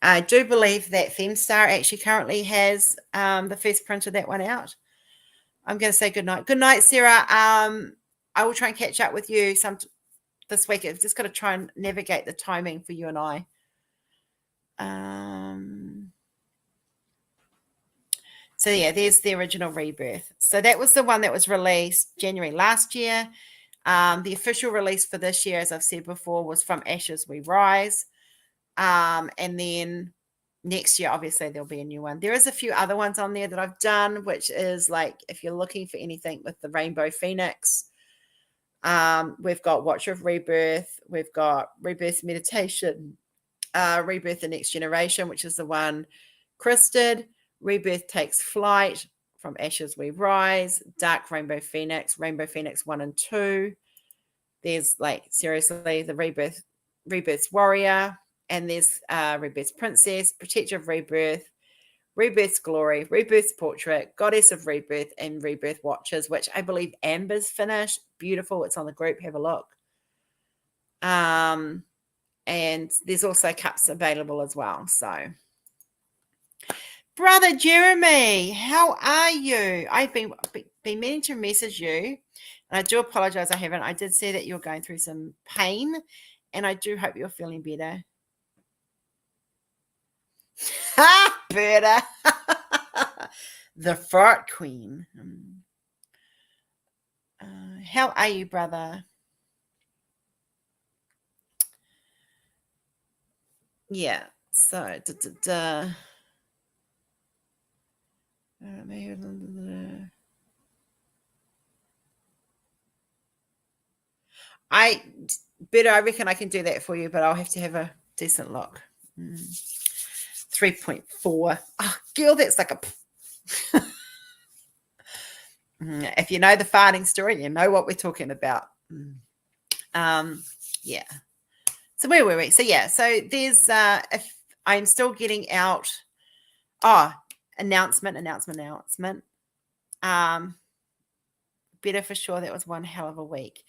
I do believe that Femstar actually currently has the first print of that one out. I'm going to say good night. Good night, Sarah. I will try and catch up with you this week. I've just got to try and navigate the timing for you and I. So yeah, there's the original Rebirth. So that was the one that was released January last year. The official release for this year, as I've said before, was From Ashes We Rise. And then next year, obviously, there'll be a new one. There is a few other ones on there that I've done, which is like, if you're looking for anything with the Rainbow Phoenix, we've got Watcher of Rebirth, we've got Rebirth Meditation, Rebirth the Next Generation, which is the one Chris did, Rebirth Takes Flight, From Ashes We Rise, Dark Rainbow Phoenix 1 and 2. There's like, seriously, the Rebirth's Warrior, and there's Rebirth's Princess, Protector of Rebirth, Rebirth's Glory, Rebirth's Portrait, Goddess of Rebirth, and Rebirth Watches, which I believe Amber's finished. Beautiful. It's on the group. Have a look. And there's also cups available as well. So, Brother Jeremy, how are you? I've been meaning to message you, and I do apologize I haven't. I did say that you're going through some pain, and I do hope you're feeling better. Better. The fart queen. How are you, brother? Yeah. So, I reckon I can do that for you, but I'll have to have a decent look. 3.4. Oh, girl, that's like a. If you know the farting story, you know what we're talking about. Yeah. So where were we? So yeah. So there's. If I'm still getting out. Announcement. Better for sure. That was one hell of a week.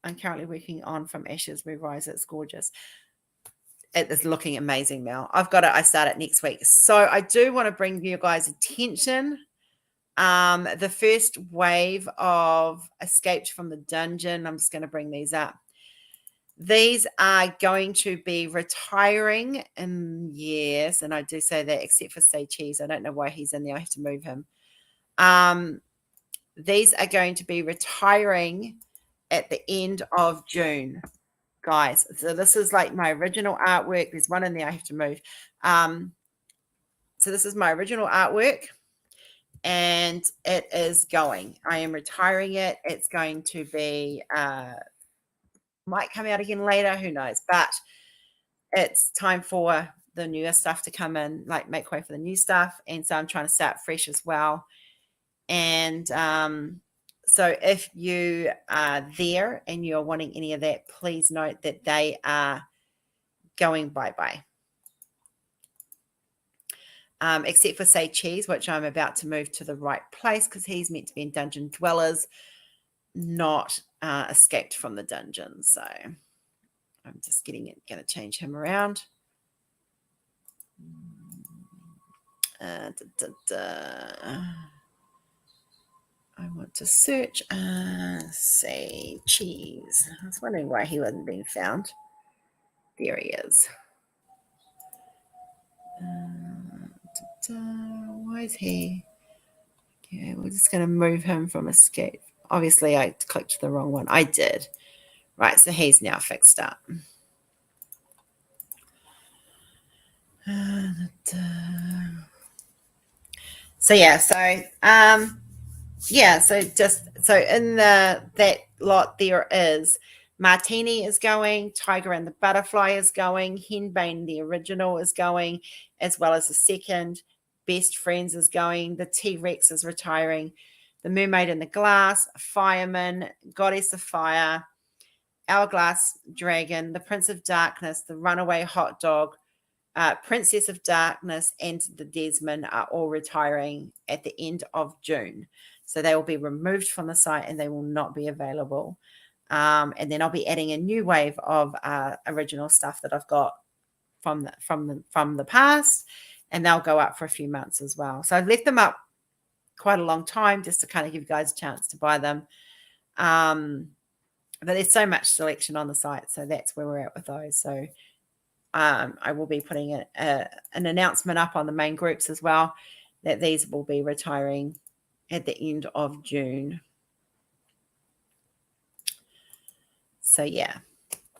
I'm currently working on From Ashes We Rise. It's gorgeous. It is looking amazing, Mel. I've got it. I start it next week. So I do want to bring you guys attention. The first wave of Escaped from the Dungeon. I'm just going to bring these up. These are going to be retiring. And yes, and I do say that except for Say Cheese. I don't know why he's in there. I have to move him. These are going to be retiring at the end of June. Guys, so this is like my original artwork. There's one in there I have to move. So this is my original artwork, and it is going. I am retiring it. It's going to be, might come out again later, who knows, but it's time for the newer stuff to come in, like make way for the new stuff. And so I'm trying to start fresh as well. And so if you are there and you're wanting any of that, please note that they are going bye-bye. Except for Say Cheese, which I'm about to move to the right place because he's meant to be in Dungeon Dwellers, not Escaped from the Dungeon. So I'm just going to change him around. I want to search Say Cheese. I was wondering why he wasn't being found. There he is. Why is he? Okay, we're just going to move him from Escape. Obviously, I clicked the wrong one. I did. Right, so he's now fixed up. So yeah, so in that lot there is Martini is going. Tiger and the Butterfly is going. Henbane, the original, is going, as well as the second. Best Friends is going. The T-Rex is retiring. The Mermaid in the Glass, Fireman, Goddess of Fire, Hourglass Dragon, the Prince of Darkness, the Runaway Hot Dog, Princess of Darkness, and the Desmond are all retiring at the end of June. So they will be removed from the site and they will not be available. And then I'll be adding a new wave of original stuff that I've got from the past, and they'll go up for a few months as well. So I've left them up quite a long time just to kind of give you guys a chance to buy them. But there's so much selection on the site, so that's where we're at with those. So I will be putting an announcement up on the main groups as well that these will be retiring at the end of June. So yeah.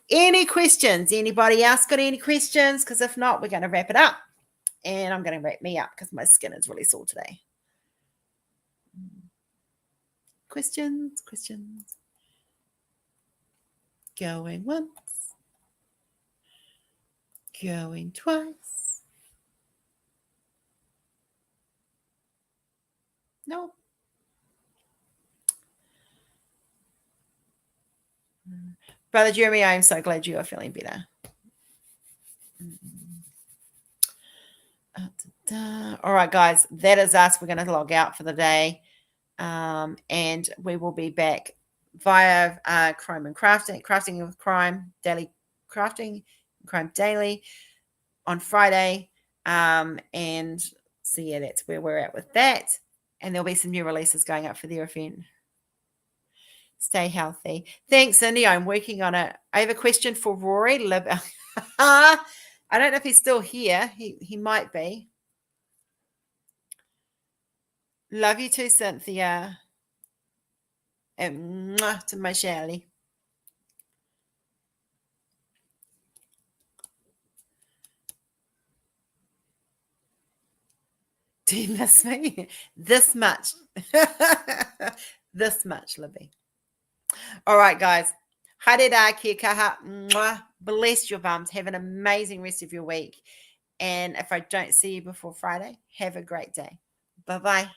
Any questions? Anybody else got any questions? Because if not, we're going to wrap it up. And I'm going to wrap me up because my skin is really sore today. Questions? Going once. Going twice. No. Brother Jeremy, I am so glad you are feeling better. All right, guys, that is us. We're going to log out for the day. And we will be back via Crime and Crafting with Crime, daily crafting, Crime Daily on Friday. And so, yeah, that's where we're at with that. And there'll be some new releases going up for their event. Stay healthy. Thanks, Cindy. I'm working on it. I have a question for Rory. I don't know if he's still here. He might be. Love you too, Cynthia. And mwah to my Shelley. Do you miss me? This much. This much, Libby. All right, guys. Haere kia kaha. Mwah. Bless your bums. Have an amazing rest of your week. And if I don't see you before Friday, have a great day. Bye-bye.